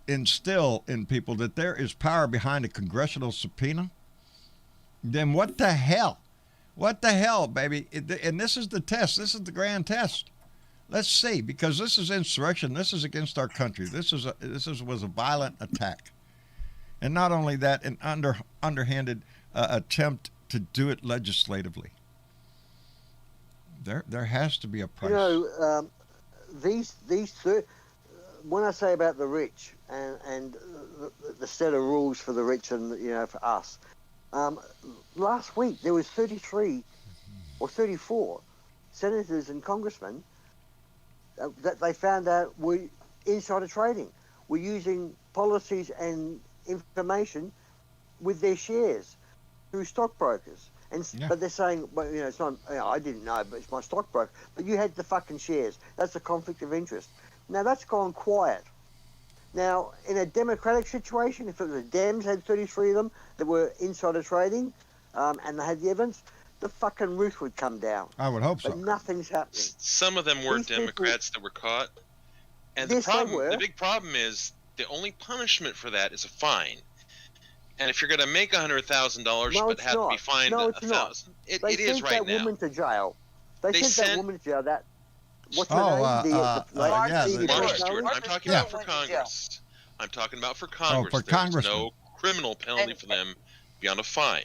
[SPEAKER 2] instill in people that there is power behind a congressional subpoena, then what the hell? What the hell, baby? And this is the test. This is the grand test. Let's see, because this is insurrection. This is against our country. This was a violent attack. And not only that, an underhanded attempt to do it legislatively. There has to be a price.
[SPEAKER 7] When I say about the rich and the set of rules for the rich and for us, last week there was 33 or 34 senators and congressmen that they found out were insider trading, were using policies and information with their shares through stockbrokers. But they're saying, well, it's not. I didn't know, but it's my stockbroker. But you had the fucking shares. That's a conflict of interest. Now that's gone quiet. Now in a democratic situation, if it was the Dems had 33 of them that were insider trading, and they had the evidence, the fucking roof would come down.
[SPEAKER 2] I would hope so.
[SPEAKER 7] But nothing's happening.
[SPEAKER 4] Some of them were Democrats that were caught, and the big problem is the only punishment for that is a fine. And if you're going to make $100,000, but have to be fined $1,000, it is right now.
[SPEAKER 7] They sent that woman to jail. They sent that woman to jail. What's her name?
[SPEAKER 4] Martha Stewart. I'm talking about for Congress. I'm talking about for Congress. There's no criminal penalty for them beyond a fine.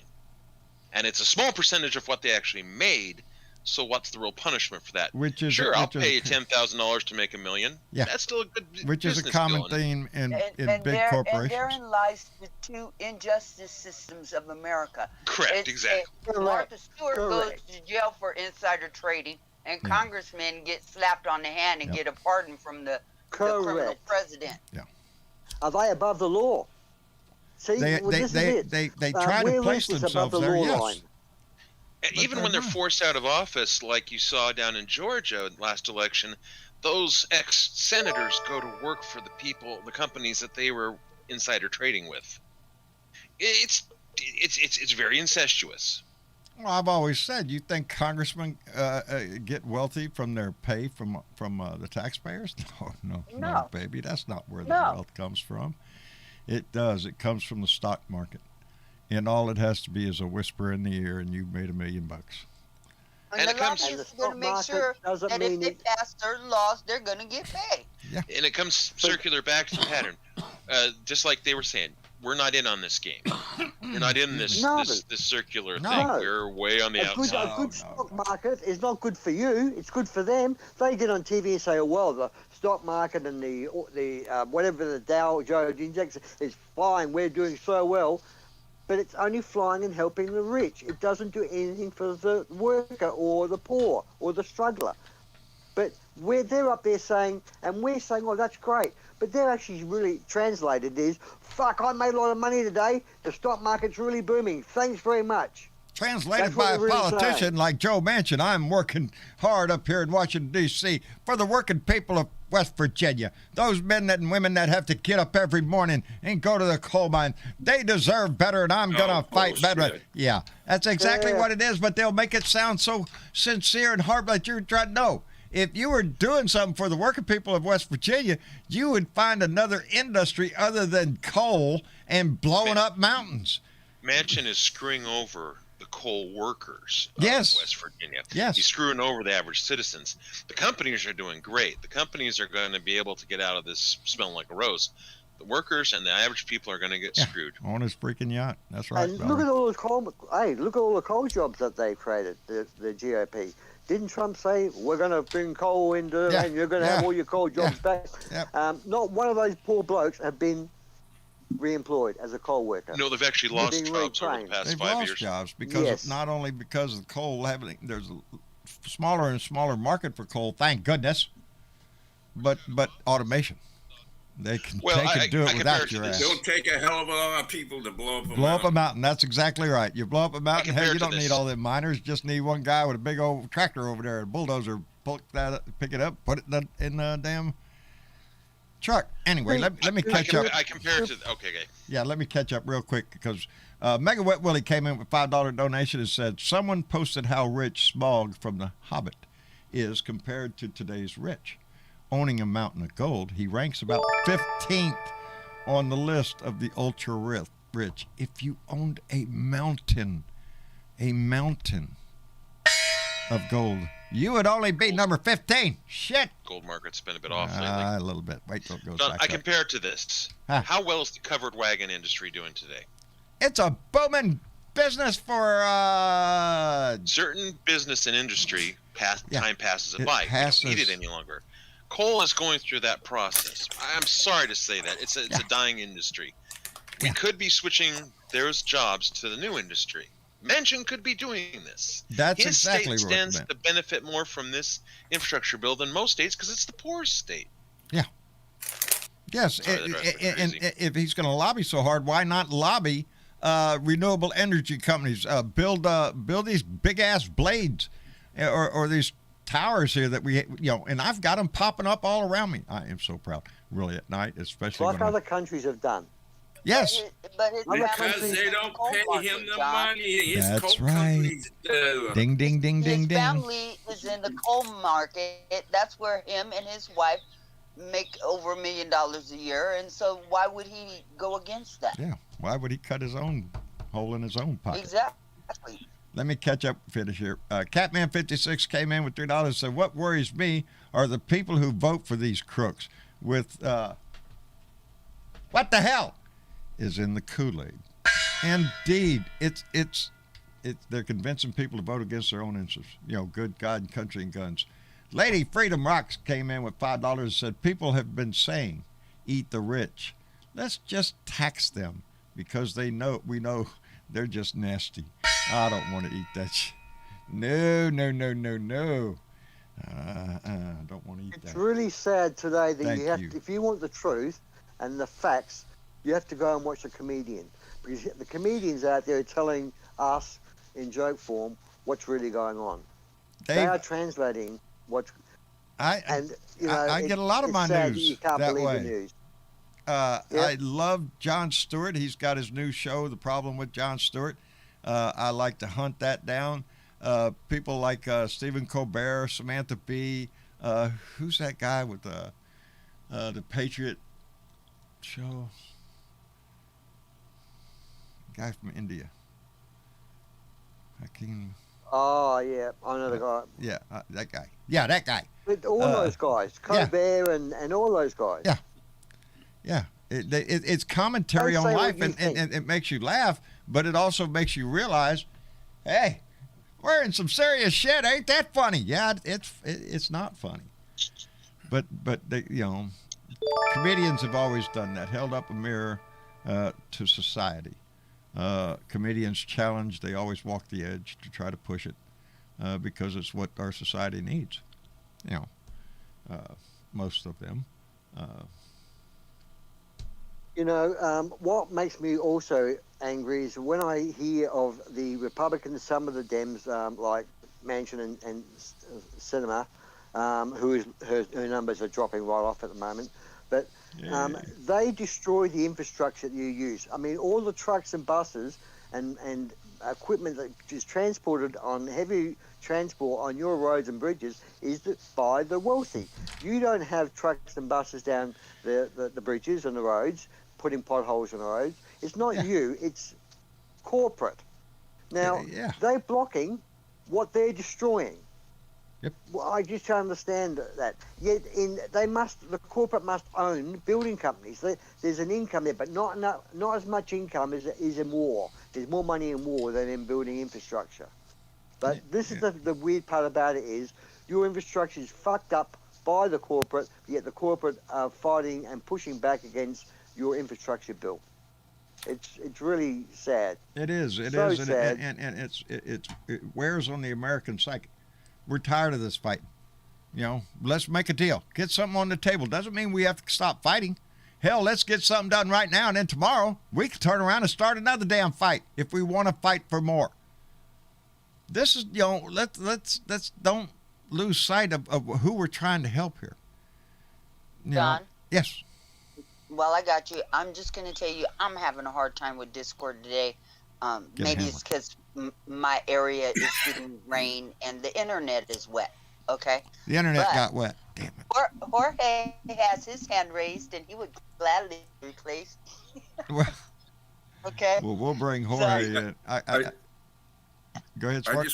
[SPEAKER 4] And it's a small percentage of what they actually made. So what's the real punishment for that? I'll pay you $10,000 to make $1 million. Yeah, that's still a good
[SPEAKER 2] which is a common theme in big corporations.
[SPEAKER 3] And therein lies the two injustice systems of America.
[SPEAKER 4] Correct, exactly.
[SPEAKER 3] Martha Stewart goes to jail for insider trading, and congressmen get slapped on the hand and get a pardon from the criminal president.
[SPEAKER 2] Yeah.
[SPEAKER 7] Are they above the law? See,
[SPEAKER 2] they try to place themselves there. Yes.
[SPEAKER 4] Even when they're forced out of office, like you saw down in Georgia last election, those ex-senators go to work for the companies that they were insider trading with. It's very incestuous.
[SPEAKER 2] Well, I've always said, you think congressmen get wealthy from their pay from the taxpayers? No, baby, that's not where the wealth comes from. It does. It comes from the stock market. And all it has to be is a whisper in the ear, and you've made $1 million.
[SPEAKER 3] And the lobbyists are going to make sure that if they pass certain laws, they're going to get paid.
[SPEAKER 4] Yeah. And it comes circular back to the pattern. Just like they were saying, we're not in on this game. We're not in this circular thing. We're way on the outside.
[SPEAKER 7] A good stock market is not good for you. It's good for them. They get on TV and say, oh, well, the stock market and the whatever the Dow Jones Index is fine. We're doing so well. But it's only flying and helping the rich. It doesn't do anything for the worker or the poor or the struggler. But they're up there saying, and we're saying, oh, that's great. But they're actually really translated is, fuck, I made a lot of money today. The stock market's really booming. Thanks very much.
[SPEAKER 2] Translated by a politician like Joe Manchin, I'm working hard up here in Washington, D.C. for the working people of West Virginia. Those men and women that have to get up every morning and go to the coal mine, they deserve better, and I'm going to fight better. Yeah, that's exactly what it is, but they'll make it sound so sincere and hard like you're trying to know. If you were doing something for the working people of West Virginia, you would find another industry other than coal and blowing up mountains.
[SPEAKER 4] Manchin is screwing over the coal workers of West Virginia.
[SPEAKER 2] Yes.
[SPEAKER 4] He's screwing over the average citizens. The companies are doing great. The companies are going to be able to get out of this smelling like a rose. The workers and the average people are going to get screwed.
[SPEAKER 2] On his freaking yacht. That's right.
[SPEAKER 7] And look at all the coal. Hey, look at all the coal jobs that they've created. The GOP. Didn't Trump say we're going to bring coal into and you're going to have all your coal jobs back? Yep. Not one of those poor blokes have been re-employed as a coal worker.
[SPEAKER 4] No, they've actually lost jobs over the past 5 years.
[SPEAKER 2] They've lost jobs because not only because of coal there's a smaller and smaller market for coal, thank goodness, but automation. They can do it without your ass.
[SPEAKER 6] It'll take a hell of a lot of people to blow up
[SPEAKER 2] a mountain. That's exactly right. You blow up a mountain, hey, you don't need all them miners. Just need one guy with a big old tractor over there, a bulldozer, pick it up, put it in the damn Chuck, anyway, let me catch up.
[SPEAKER 4] I compare it to okay.
[SPEAKER 2] Yeah, let me catch up real quick because Mega Wet Willie came in with $5 donation and said someone posted how rich Smaug from The Hobbit is compared to today's rich. Owning a mountain of gold, he ranks about 15th on the list of the ultra rich. If you owned a mountain of gold, you would only be number 15. Shit.
[SPEAKER 4] Gold market's been a bit off lately.
[SPEAKER 2] A little bit. Wait till it goes
[SPEAKER 4] John,
[SPEAKER 2] back
[SPEAKER 4] I
[SPEAKER 2] up.
[SPEAKER 4] compare it to this.
[SPEAKER 2] Huh.
[SPEAKER 4] How well is the covered wagon industry doing today?
[SPEAKER 2] It's a booming business for
[SPEAKER 4] Certain business and industry, time passes it by.
[SPEAKER 2] Passes.
[SPEAKER 4] We don't need it any longer. Coal is going through that process. I'm sorry to say that. It's a dying industry. We could be switching those jobs to the new industry. Manchin could be doing this.
[SPEAKER 2] That's
[SPEAKER 4] His
[SPEAKER 2] exactly
[SPEAKER 4] state
[SPEAKER 2] what I
[SPEAKER 4] stands
[SPEAKER 2] meant.
[SPEAKER 4] to benefit more from this infrastructure bill than most states because it's the poorest state.
[SPEAKER 2] Yeah. Yes,
[SPEAKER 4] Sorry, that drives me
[SPEAKER 2] and
[SPEAKER 4] crazy.
[SPEAKER 2] if he's going to lobby so hard, why not lobby renewable energy companies? Build these big ass blades, or these towers here that we, and I've got them popping up all around me. I am so proud, really, at night, especially
[SPEAKER 7] Like
[SPEAKER 2] when
[SPEAKER 7] other countries have done.
[SPEAKER 2] Yes.
[SPEAKER 3] But his
[SPEAKER 7] Other
[SPEAKER 6] Because
[SPEAKER 3] family's
[SPEAKER 6] they
[SPEAKER 3] in the
[SPEAKER 6] don't
[SPEAKER 3] coal
[SPEAKER 6] pay
[SPEAKER 3] market,
[SPEAKER 6] him the
[SPEAKER 3] John.
[SPEAKER 6] money. His
[SPEAKER 2] That's
[SPEAKER 6] coal
[SPEAKER 2] right.
[SPEAKER 6] companies do.
[SPEAKER 2] Ding, ding, ding, ding,
[SPEAKER 3] His
[SPEAKER 2] ding.
[SPEAKER 3] family is in the coal market. That's where him and his wife make over $1 million a year. And so why would he go against that?
[SPEAKER 2] Yeah. Why would he cut his own hole in his own pocket?
[SPEAKER 3] Exactly.
[SPEAKER 2] Let me catch up, finish here. Catman56 came in with $3 and said, what worries me are the people who vote for these crooks with, what the hell is in the Kool-Aid? Indeed, they're convincing people to vote against their own interests. Good God, country, and guns. Lady Freedom Rocks came in with $5 and said, people have been saying, eat the rich. Let's just tax them because we know they're just nasty. I don't want to eat that shit. No. Don't want to eat that.
[SPEAKER 7] It's really sad today that
[SPEAKER 2] Thank
[SPEAKER 7] you have
[SPEAKER 2] you.
[SPEAKER 7] to, if you want the truth and the facts, you have to go and watch a comedian. Because the comedians out there are telling us in joke form what's really going on. They are translating what's...
[SPEAKER 2] I get a lot of
[SPEAKER 7] it's
[SPEAKER 2] my
[SPEAKER 7] sad that
[SPEAKER 2] news
[SPEAKER 7] you can't
[SPEAKER 2] that
[SPEAKER 7] believe
[SPEAKER 2] way.
[SPEAKER 7] the news.
[SPEAKER 2] I love Jon Stewart. He's got his new show, The Problem with Jon Stewart. I like to hunt that down. People like Stephen Colbert, Samantha Bee. Who's that guy with the Patriot show? Guy from India.
[SPEAKER 7] Oh, yeah, I know the guy.
[SPEAKER 2] Yeah, that guy. Yeah, that guy.
[SPEAKER 7] But all those guys, Colbert and all those guys.
[SPEAKER 2] Yeah. Yeah. It's commentary
[SPEAKER 7] Don't
[SPEAKER 2] on
[SPEAKER 7] say what
[SPEAKER 2] life,
[SPEAKER 7] you
[SPEAKER 2] and
[SPEAKER 7] think.
[SPEAKER 2] it makes you laugh, but it also makes you realize, hey, we're in some serious shit. Ain't that funny? Yeah, it's not funny. But they, comedians have always done that, held up a mirror to society. Comedians challenge, they always walk the edge to try to push it because it's what our society needs. Most of them. What makes me also angry is when I hear of the Republicans, some of the Dems, like Manchin and Sinema, her numbers are dropping right off at the moment, but they destroy the infrastructure that you use. I mean, all the trucks and buses and equipment that is transported on heavy transport on your roads and bridges is by the wealthy. You don't have trucks and buses down the bridges and the roads, putting potholes in the roads. It's not you, it's corporate. Now, they're blocking what they're destroying. Yep.
[SPEAKER 7] Well, I just don't understand that. Yet, the corporate must own building companies. There's an income there, but not as much income as is in war. There's more money in war than in building infrastructure. But this is the weird part about it is your infrastructure is fucked up by the corporate, yet the corporate are fighting and pushing back against your infrastructure bill. It's really sad.
[SPEAKER 2] It is.
[SPEAKER 7] So sad.
[SPEAKER 2] And it wears on the American psyche. We're tired of this fighting. Let's make a deal. Get something on the table. Doesn't mean we have to stop fighting. Hell, let's get something done right now, and then tomorrow we can turn around and start another damn fight if we want to fight for more. This is, let's don't lose sight of who we're trying to help here.
[SPEAKER 3] John?
[SPEAKER 2] Yes.
[SPEAKER 3] Well, I got you. I'm just going to tell you, I'm having a hard time with Discord today. Maybe it's because my area is getting rain and the internet is wet. Okay.
[SPEAKER 2] The internet got wet. Damn it.
[SPEAKER 3] Jorge has his hand raised and he would gladly replace.
[SPEAKER 2] Well,
[SPEAKER 3] okay.
[SPEAKER 2] well, we'll bring Jorge in. Go ahead, Spark.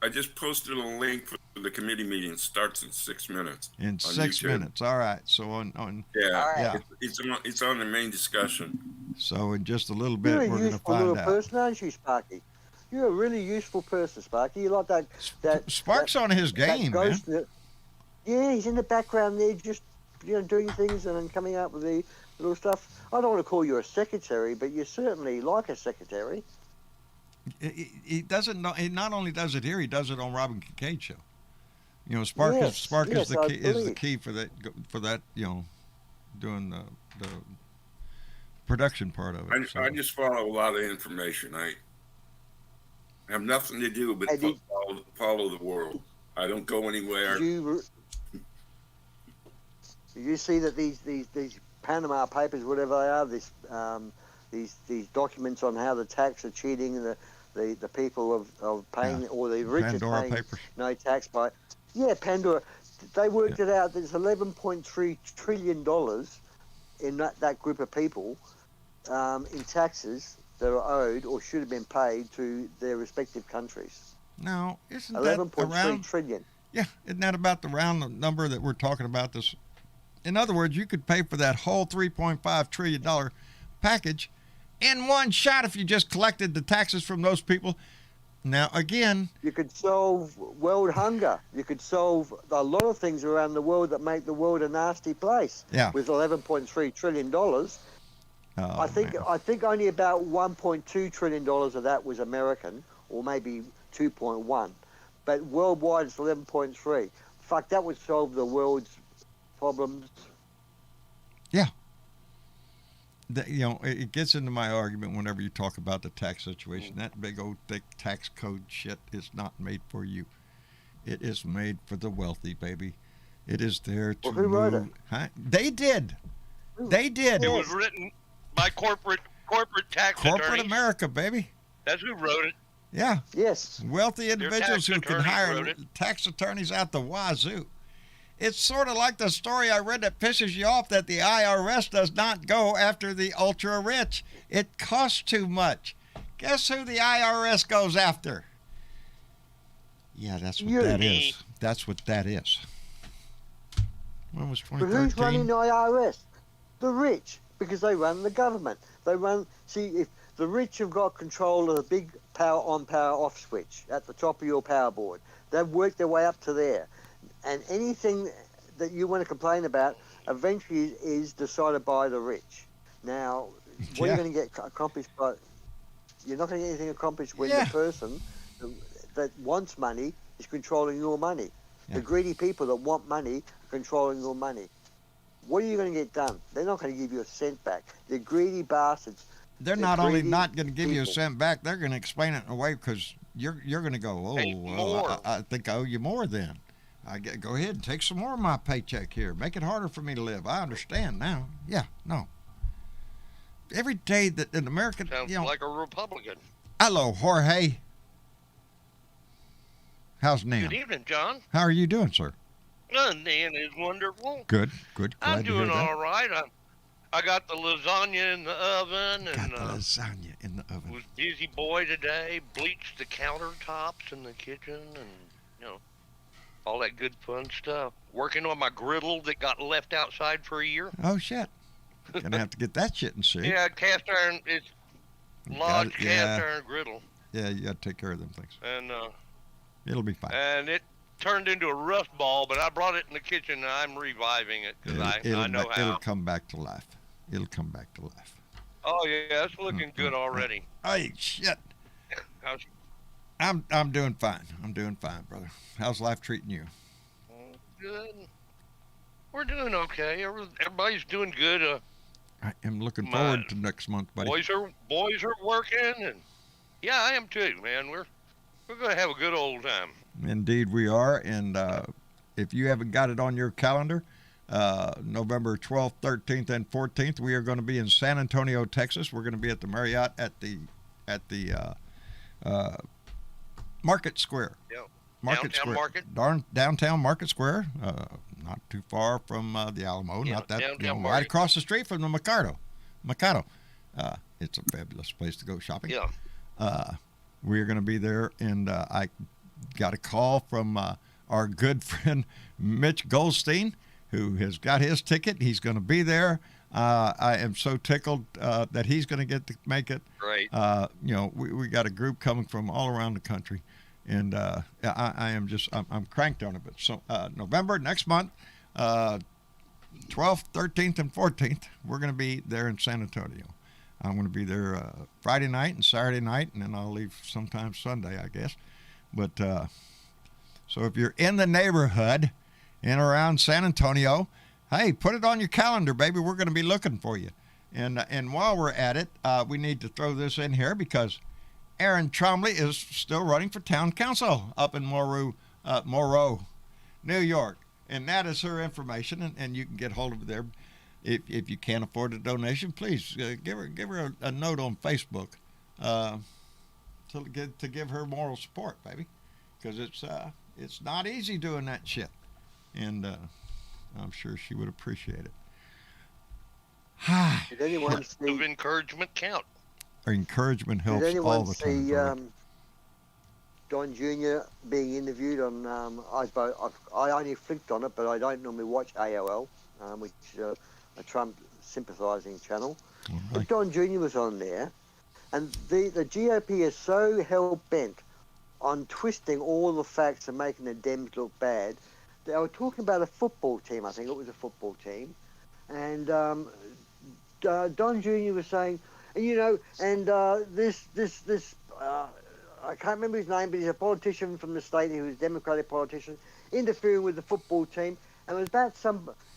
[SPEAKER 6] I just posted a link for the committee meeting. It starts in 6 minutes.
[SPEAKER 2] In 6 minutes. All right. So on
[SPEAKER 3] right.
[SPEAKER 6] It's on the main discussion.
[SPEAKER 2] So in just a little bit, we're going to find out.
[SPEAKER 7] You're a useful little person, aren't you, Sparky? You're a really useful person, Sparky. You like that
[SPEAKER 2] Spark's on his game, man.
[SPEAKER 7] Yeah, he's in the background there, just doing things and then coming up with the little stuff. I don't want to call you a secretary, but you're certainly like a secretary.
[SPEAKER 2] He doesn't know. He not only does it here, he does it on Robin Kincaid's show. You know, Spark is the key for that. You know, doing the production part of it.
[SPEAKER 6] I just follow a lot of information. I have nothing to do but follow the world. I don't go anywhere.
[SPEAKER 7] Did you see that these Panama Papers, whatever they are, these documents on how the tax are cheating and the people of paying or the richest
[SPEAKER 2] Pandora
[SPEAKER 7] paying
[SPEAKER 2] Papers.
[SPEAKER 7] no tax by Pandora. They worked it out. There's $11.3 trillion in that group of people in taxes that are owed or should have been paid to their respective countries.
[SPEAKER 2] Now, isn't
[SPEAKER 7] 11.3 trillion?
[SPEAKER 2] Yeah, isn't that about the round number that we're talking about? This, in other words, you could pay for that whole $3.5 trillion package in one shot if you just collected the taxes from those people. Now, again,
[SPEAKER 7] you could solve world hunger. You could solve a lot of things around the world that make the world a nasty place.
[SPEAKER 2] Yeah.
[SPEAKER 7] With $11.3 trillion. I think only about $1.2 trillion of that was American, or maybe 2.1. But worldwide, it's 11.3. Fuck, that would solve the world's problems.
[SPEAKER 2] Yeah. It gets into my argument whenever you talk about the tax situation. That big old thick tax code shit is not made for you. It is made for the wealthy, baby. It is there to
[SPEAKER 7] who wrote it?
[SPEAKER 2] Huh? They did. They did.
[SPEAKER 4] It was written by corporate tax
[SPEAKER 2] Corporate
[SPEAKER 4] attorneys.
[SPEAKER 2] America, baby.
[SPEAKER 4] That's who wrote it.
[SPEAKER 2] Yeah.
[SPEAKER 7] Yes.
[SPEAKER 2] Wealthy individuals who can hire
[SPEAKER 4] wrote it.
[SPEAKER 2] tax attorneys out the wazoo. It's sort of like the story I read that pisses you off, that the IRS does not go after the ultra rich. It costs too much. Guess who the IRS goes after? Yeah, that's what that is. That's what that is. When was 2013?
[SPEAKER 7] But who's running the IRS? The rich, because they run the government. If the rich have got control of the big power on, power off switch at the top of your power board, they've worked their way up to there. And anything that you want to complain about eventually is decided by the rich. Now, what are you going to get accomplished by? You're not going to get anything accomplished when the person that wants money is controlling your money. Yeah. The greedy people that want money are controlling your money. What are you going to get done? They're not going to give you a cent back. They're greedy bastards.
[SPEAKER 2] They're not only not going to give you a cent back, they're going to explain it in a way because you're going to go, I think I owe you more then. Go ahead and take some more of my paycheck here. Make it harder for me to live. I understand now. Yeah, no. Every day that an American...
[SPEAKER 4] Sounds like a Republican.
[SPEAKER 2] Hello, Jorge. How's Nan?
[SPEAKER 4] Good evening, John.
[SPEAKER 2] How are you doing, sir?
[SPEAKER 4] Nan is wonderful.
[SPEAKER 2] Good. Glad
[SPEAKER 4] I'm
[SPEAKER 2] to hear
[SPEAKER 4] doing
[SPEAKER 2] that.
[SPEAKER 4] all right. I got the lasagna in the oven.
[SPEAKER 2] Lasagna in the oven.
[SPEAKER 4] Was busy boy today. Bleached the countertops in the kitchen and, all that good fun stuff. Working on my griddle that got left outside for a year.
[SPEAKER 2] Oh, shit. Gonna have to get that shit in shape.
[SPEAKER 4] Yeah, cast iron. It's large cast iron griddle.
[SPEAKER 2] Yeah, you gotta take care of them things.
[SPEAKER 4] And
[SPEAKER 2] it'll be fine.
[SPEAKER 4] And it turned into a rust ball, but I brought it in the kitchen and I'm reviving it because I know how.
[SPEAKER 2] It'll come back to life. It'll come back to life.
[SPEAKER 4] Oh yeah, it's looking good already.
[SPEAKER 2] Hey, shit. I'm doing fine. I'm doing fine, brother. How's life treating you?
[SPEAKER 4] Good. We're doing okay. Everybody's doing good.
[SPEAKER 2] I am looking forward to next month, buddy.
[SPEAKER 4] Boys are working, and yeah, I am too, man. We're gonna have a good old time.
[SPEAKER 2] Indeed, we are. And if you haven't got it on your calendar, November 12th, 13th, and 14th. We are going to be in San Antonio, Texas. We're going to be at the Marriott at the Market Square.
[SPEAKER 8] Yeah.
[SPEAKER 2] Market
[SPEAKER 8] Downtown
[SPEAKER 2] Square.
[SPEAKER 8] Market.
[SPEAKER 2] Downtown Market Square. Not too far from the Alamo.
[SPEAKER 8] Yeah,
[SPEAKER 2] not that,
[SPEAKER 8] downtown
[SPEAKER 2] right
[SPEAKER 8] Market.
[SPEAKER 2] across the street from the Mikado. It's a fabulous place to go shopping.
[SPEAKER 8] Yeah.
[SPEAKER 2] We're going to be there, and I got a call from our good friend Mitch Goldstein, who has got his ticket. He's going to be there. I am so tickled that he's going to get to make it.
[SPEAKER 8] Right.
[SPEAKER 2] We got a group coming from all around the country, and I'm cranked on it. But so November next month, 12th, 13th, and 14th, we're going to be there in San Antonio. I'm going to be there Friday night and Saturday night, and then I'll leave sometime Sunday, I guess. But so if you're in the neighborhood in around San Antonio, hey, put it on your calendar, baby. We're going to be looking for you. And while we're at it, we need to throw this in here because Aaron Trombley is still running for town council up in Monroe, New York. And that is her information, and you can get hold of her there. If you can't afford a donation, please give her a note on Facebook to give her moral support, baby, because it's not easy doing that shit, and I'm sure she would appreciate it.
[SPEAKER 7] Did anyone see?
[SPEAKER 8] Of encouragement count.
[SPEAKER 2] Our encouragement helps
[SPEAKER 7] Did
[SPEAKER 2] all
[SPEAKER 7] anyone
[SPEAKER 2] the
[SPEAKER 7] see
[SPEAKER 2] time.
[SPEAKER 7] Don Jr. being interviewed on? I only flicked on it, but I don't normally watch AOL, which is a Trump sympathising channel.
[SPEAKER 2] Right.
[SPEAKER 7] But Don Jr. was on there, and the GOP is so hell bent on twisting all the facts and making the Dems look bad. They were talking about a football team. I think it was a football team, and Don Jr. was saying, this I can't remember his name, but he's a politician from the state. He was a Democratic politician interfering with the football team, and it was about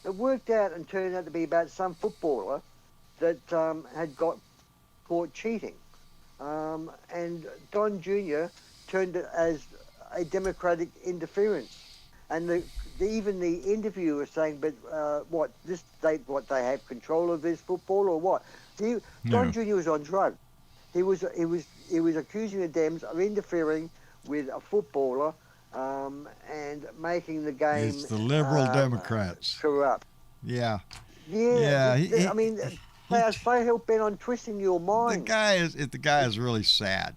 [SPEAKER 7] it worked out and turned out to be about some footballer that had got caught cheating, and Don Jr. turned it as a Democratic interference, and even the interviewer was saying, but what they have control of this football or what? Don Jr. was on drugs. He was accusing the Dems of interfering with a footballer and making the game.
[SPEAKER 2] It's the liberal Democrats
[SPEAKER 7] corrupt.
[SPEAKER 2] Yeah.
[SPEAKER 7] Yeah.
[SPEAKER 2] Yeah.
[SPEAKER 7] They are so hell bent on twisting your mind.
[SPEAKER 2] The guy is really sad.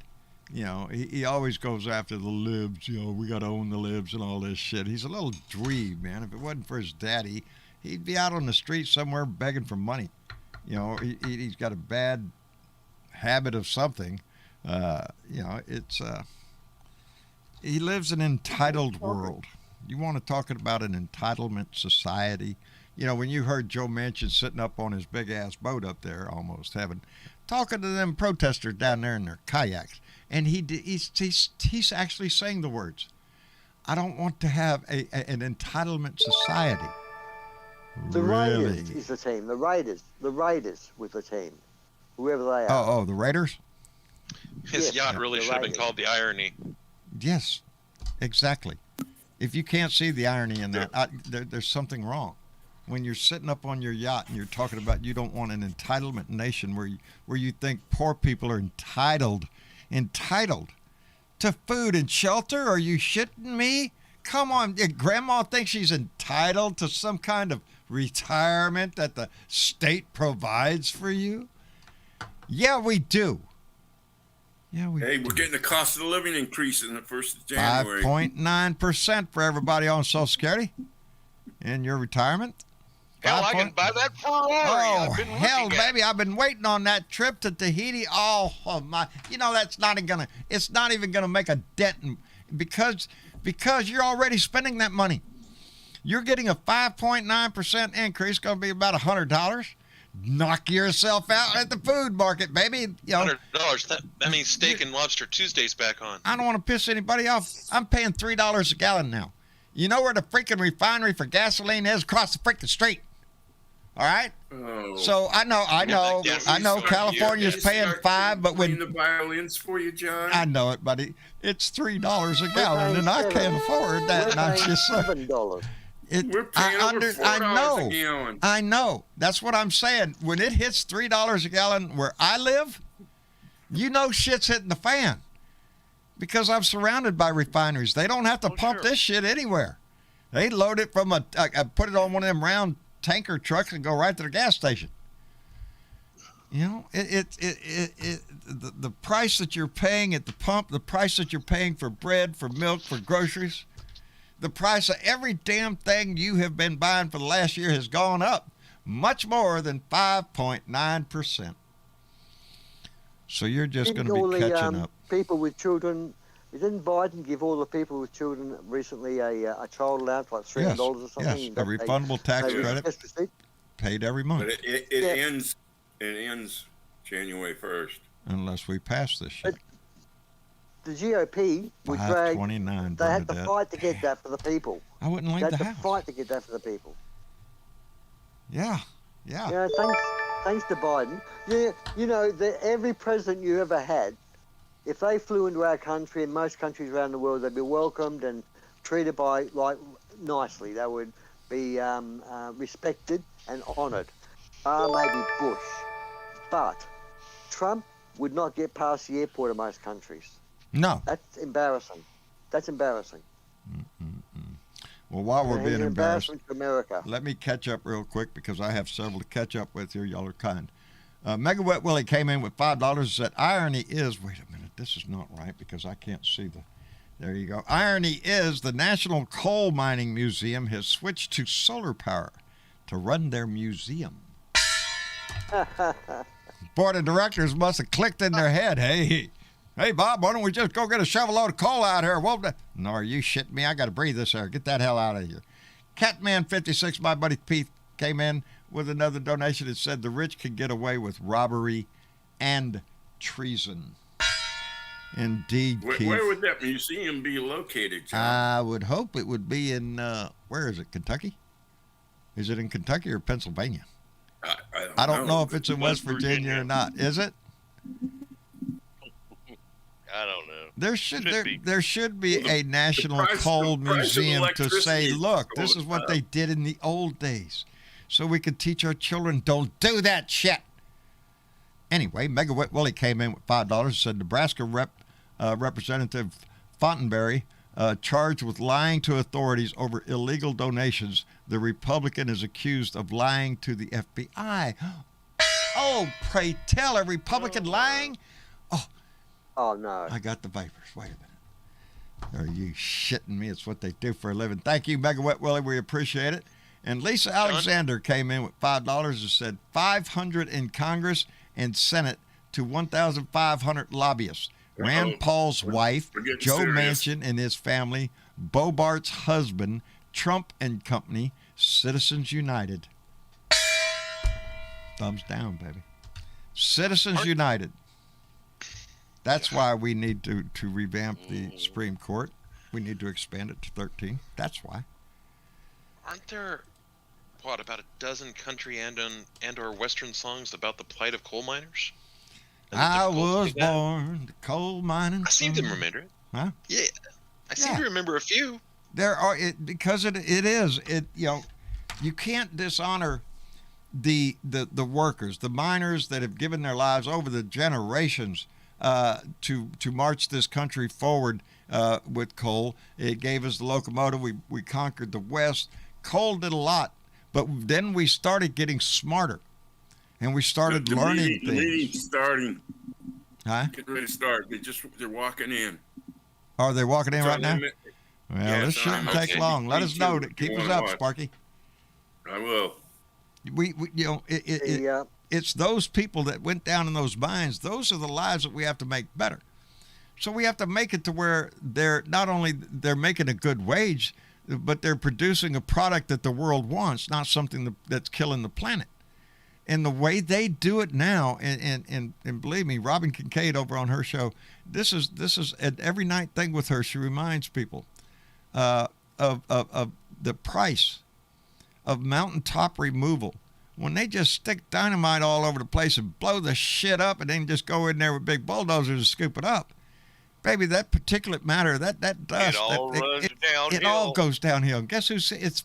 [SPEAKER 2] He always goes after the libs. We got to own the libs and all this shit. He's a little dweeb, man. If it wasn't for his daddy, he'd be out on the street somewhere begging for money. He's got a bad habit of something. He lives in an entitled world. You want to talk about an entitlement society? When you heard Joe Manchin sitting up on his big ass boat up there, almost heaven, talking to them protesters down there in their kayaks, and he's actually saying the words, "I don't want to have an entitlement society."
[SPEAKER 7] The
[SPEAKER 2] really?
[SPEAKER 7] Raiders is the team. The Raiders with the team, whoever they are.
[SPEAKER 2] Oh, the Raiders.
[SPEAKER 4] His yacht really
[SPEAKER 7] the
[SPEAKER 4] should have been
[SPEAKER 7] Raiders.
[SPEAKER 4] called the Irony.
[SPEAKER 2] Yes, exactly. If you can't see the irony in that, there's something wrong. When you're sitting up on your yacht and you're talking about you don't want an entitlement nation where you think poor people are entitled to food and shelter. Are you shitting me? Come on, Grandma thinks she's entitled to some kind of retirement that the state provides for you? Yeah, we do.
[SPEAKER 6] Hey, we're getting a cost of living increase in the 1st of January.
[SPEAKER 2] 5.9% for everybody on Social Security in your retirement.
[SPEAKER 8] Hell, I can buy that Ferrari.
[SPEAKER 2] Oh,
[SPEAKER 8] I've been
[SPEAKER 2] hell,
[SPEAKER 8] looking at.
[SPEAKER 2] baby, I've been waiting on that trip to Tahiti. Oh my, it's not even gonna make a dent because you're already spending that money. You're getting a 5.9% increase, gonna be about $100. Knock yourself out at the food market, baby.
[SPEAKER 4] $100. That means steak and lobster Tuesday's back on.
[SPEAKER 2] I don't want to piss anybody off. I'm paying $3 a gallon now. You know where the freaking refinery for gasoline is? Across the freaking street. All right.
[SPEAKER 6] Oh.
[SPEAKER 2] So I know California's paying $5, but when
[SPEAKER 6] the violins for you, John.
[SPEAKER 2] I know it, buddy, it's $3 a gallon, and I can't afford that. And I'm just
[SPEAKER 7] $7.
[SPEAKER 6] We're paying over $4 a gallon.
[SPEAKER 2] I know. That's what I'm saying. When it hits $3 a gallon where I live, you know shit's hitting the fan. Because I'm surrounded by refineries. They don't have to pump this shit anywhere. They load it from put it on one of them round tanker trucks and go right to the gas station. You know, the price that you're paying at the pump, the price that you're paying for bread, for milk, for groceries, the price of every damn thing you have been buying for the last year has gone up much more than 5.9%. So you're just going to be catching up.
[SPEAKER 7] People with children, didn't Biden give all the people with children recently a child allowance, like $300 or something?
[SPEAKER 2] Yes, a refundable tax credit paid every month.
[SPEAKER 6] But it ends January 1st.
[SPEAKER 2] Unless we pass this shit.
[SPEAKER 7] The GOP would drag. They had to fight to get that for the people.
[SPEAKER 2] I wouldn't leave the house.
[SPEAKER 7] They had to fight to get that for the people.
[SPEAKER 2] Yeah.
[SPEAKER 7] Yeah, thanks to Biden. Yeah, you know, every president you ever had, if they flew into our country and most countries around the world, they'd be welcomed and treated nicely. They would be respected and honoured. Maybe Bush. But Trump would not get past the airport of most countries.
[SPEAKER 2] No.
[SPEAKER 7] That's embarrassing.
[SPEAKER 2] Well, while we're being embarrassed,
[SPEAKER 7] to America.
[SPEAKER 2] Let me catch up real quick because I have several to catch up with here. Y'all are kind. Mega Wet Willie came in with $5 and said, irony is, wait a minute, this is not right because I can't see there you go. Irony is the National Coal Mining Museum has switched to solar power to run their museum. Board of directors must have clicked in their head, hey, Bob, why don't we just go get a shovel load of coal out here? Well, no, are you shitting me? I got to breathe this air. Get that hell out of here. Catman56, my buddy Pete, came in with another donation that said the rich can get away with robbery and treason. Indeed, Keith.
[SPEAKER 6] Where would that museum be located, John?
[SPEAKER 2] I would hope it would be in, where is it, Kentucky? Is it in Kentucky or Pennsylvania? I don't know if it's in West Virginia or not. Is it?
[SPEAKER 8] I don't know.
[SPEAKER 2] There should be a national coal museum to say, look, this is what they did in the old days. So we could teach our children, don't do that shit. Anyway, Mega Wet Willie came in with $5 and said Nebraska Representative Fontenberry charged with lying to authorities over illegal donations. The Republican is accused of lying to the FBI. Oh, pray tell, a Republican lying?
[SPEAKER 7] Oh, no.
[SPEAKER 2] I got the vapors. Wait a minute. Are you shitting me? It's what they do for a living. Thank you, Mega Wet Willie. We appreciate it. And Lisa Alexander came in with $5 and said 500 in Congress and Senate to 1,500 lobbyists. Rand Paul's wife, Joe Manchin and his family, Bobart's husband, Trump and company, Citizens United. Thumbs down, baby. Citizens United. That's why we need to revamp the Supreme Court. We need to expand it to 13. That's why.
[SPEAKER 4] Aren't there, about a dozen country and or Western songs about the plight of coal miners?
[SPEAKER 2] I was born to coal mining.
[SPEAKER 4] I seem to remember it.
[SPEAKER 2] Huh?
[SPEAKER 4] Yeah. I seem to remember a few.
[SPEAKER 2] There are, because it is, you can't dishonor the workers, the miners that have given their lives over the generations to march this country forward with coal. It gave us the locomotive. We conquered the West. Coal did a lot, but then we started getting smarter, and we started learning things. The meeting's
[SPEAKER 6] starting.
[SPEAKER 2] Huh?
[SPEAKER 6] Get ready to start. They're walking in.
[SPEAKER 2] Are they walking in right now? Well, this shouldn't take long. Let us know. Keep us up, Sparky.
[SPEAKER 6] I will.
[SPEAKER 2] It's those people that went down in those mines. Those are the lives that we have to make better. So we have to make it to where they're making a good wage, but they're producing a product that the world wants, not something that's killing the planet. And the way they do it now, and believe me, Robin Kincaid over on her show, this is an every night thing with her. She reminds people of the price of mountaintop removal. When they just stick dynamite all over the place and blow the shit up and then just go in there with big bulldozers and scoop it up. baby, that particulate matter, that dust,
[SPEAKER 8] It all runs downhill.
[SPEAKER 2] It all goes downhill. Guess who's it's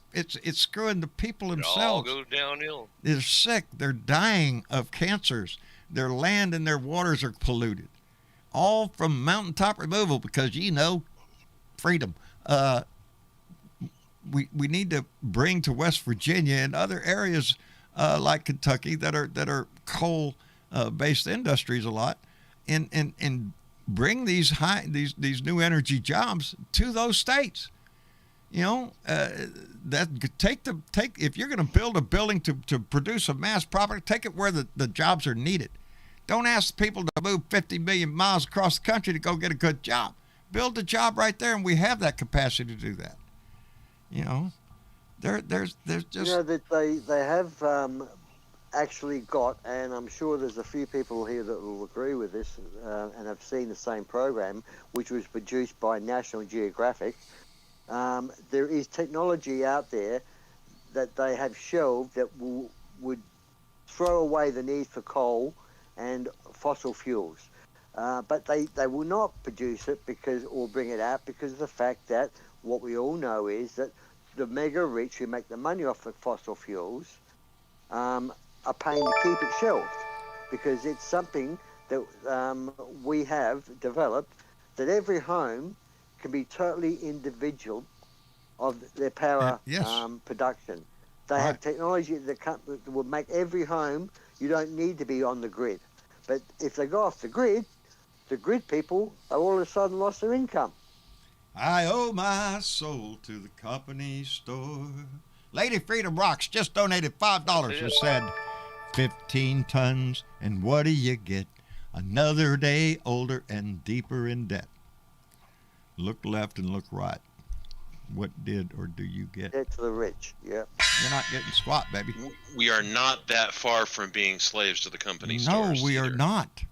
[SPEAKER 2] screwing the people themselves.
[SPEAKER 8] It all goes downhill.
[SPEAKER 2] They're sick. They're dying of cancers. Their land and their waters are polluted, all from mountaintop removal because freedom. We need to bring to West Virginia and other areas like Kentucky that are coal based industries a lot, and bring these new energy jobs to those states. That take if you're going to build a building to produce a mass product, take it where the jobs are needed. Don't ask people to move 50 million miles across the country to go get a good job. Build a job right there, and we have that capacity to do that. There's just
[SPEAKER 7] that they have actually got, and I'm sure there's a few people here that will agree with this and have seen the same program, which was produced by National Geographic. There is technology out there that they have shelved that would throw away the need for coal and fossil fuels. But they will not produce it or bring it out because of the fact that what we all know is that the mega rich who make the money off of fossil fuels are paying to keep it shelved, because it's something that we have developed, that every home can be totally individual of their power production. They have technology that will make every home, you don't need to be on the grid. But if they go off the grid people are all of a sudden lost their income.
[SPEAKER 2] I owe my soul to the company store. Lady Freedom Rocks just donated $5 and said, 15 tons, and what do you get? Another day older and deeper in debt. Look left and look right. What did or do you get?
[SPEAKER 7] Debt to the rich, yeah.
[SPEAKER 2] You're not getting squat, baby.
[SPEAKER 4] We are not that far from being slaves to the company stores.
[SPEAKER 2] No, we are not.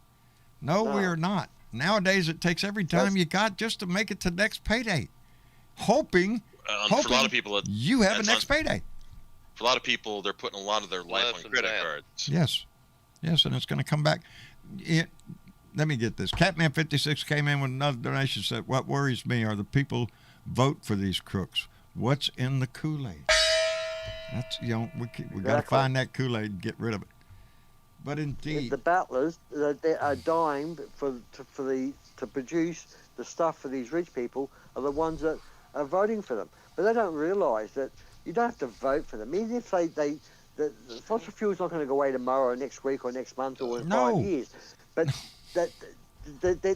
[SPEAKER 2] No, we are not. Nowadays, it takes every time you got just to make it to next payday. Hoping
[SPEAKER 4] for a lot of people,
[SPEAKER 2] you have a next payday.
[SPEAKER 4] For a lot of people, they're putting a lot of their life on credit cards.
[SPEAKER 2] Yes, and it's going to come back. Let me get this. Catman56 came in with another donation, said, what worries me are the people vote for these crooks. What's in the Kool-Aid? That's, we got to find that Kool-Aid and get rid of it. But indeed,
[SPEAKER 7] the battlers that are dying to produce the stuff for these rich people are the ones that are voting for them. But they don't realise that you don't have to vote for them. Even if the fossil fuel's not going to go away tomorrow or next week or next month or in 5 years, but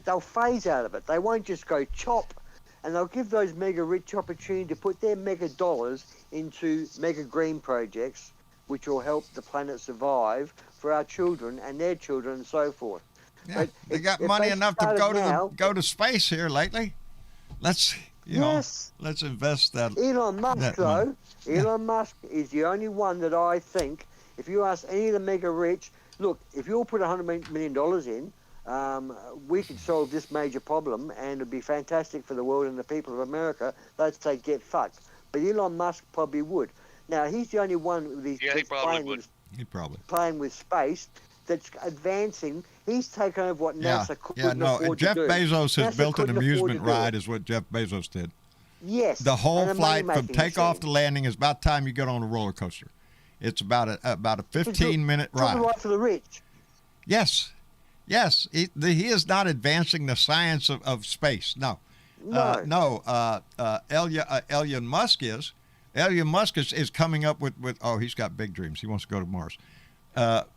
[SPEAKER 7] they'll phase out of it. They won't just go chop, and they'll give those mega rich opportunity to put their mega dollars into mega green projects, which will help the planet survive for our children and their children and so forth.
[SPEAKER 2] Yeah, they got money enough to go to space here lately. Let's invest that.
[SPEAKER 7] Elon Musk, Elon Musk is the only one that I think, if you ask any of the mega rich, look, if you all put $100 million in, we could solve this major problem and it'd be fantastic for the world and the people of America. They'd say, get fucked. But Elon Musk probably would. Now, he's the only one with these playing with space that's advancing. He's taken over what NASA couldn't afford
[SPEAKER 2] Jeff
[SPEAKER 7] to do.
[SPEAKER 2] Bezos has built an amusement ride is what Jeff Bezos did.
[SPEAKER 7] Yes.
[SPEAKER 2] The whole flight from takeoff to landing is about time you get on a roller coaster. It's about a 15-minute ride.
[SPEAKER 7] It's right for the rich.
[SPEAKER 2] Yes. He is not advancing the science of space. No. Elon Musk is. Elon Musk is coming up with he's got big dreams. He wants to go to Mars. Jeff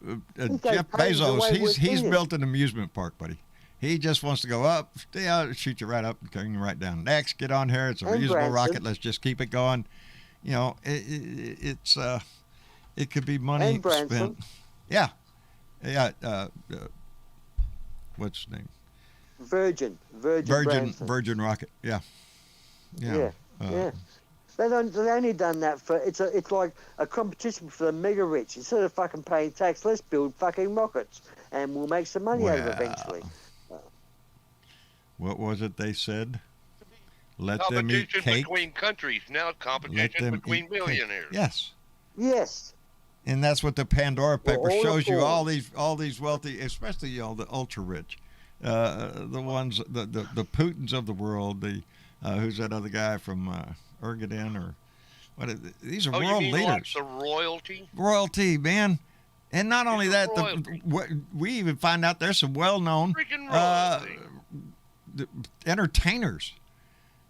[SPEAKER 2] Bezos, he's built an amusement park, buddy. He just wants to go up, shoot you right up, and bring you right down. Next, get on here. It's a reusable rocket. Let's just keep it going. It could be money spent. Yeah. What's his name?
[SPEAKER 7] Virgin
[SPEAKER 2] rocket. Yeah.
[SPEAKER 7] They only done that for it's like a competition for the mega rich. Instead of fucking paying tax, let's build fucking rockets and we'll make some money out of it eventually.
[SPEAKER 2] What was it they said? Let them eat cake.
[SPEAKER 8] Competition between countries, now competition between millionaires.
[SPEAKER 2] Yes. And that's what the Pandora Papers shows you. All these wealthy, especially the ultra rich, the ones, the Putins of the world, the who's that other guy from Ergadin or what? These are world
[SPEAKER 8] you mean
[SPEAKER 2] leaders.
[SPEAKER 8] Like the royalty?
[SPEAKER 2] Royalty, man. And not only that, we even find out there's some well-known entertainers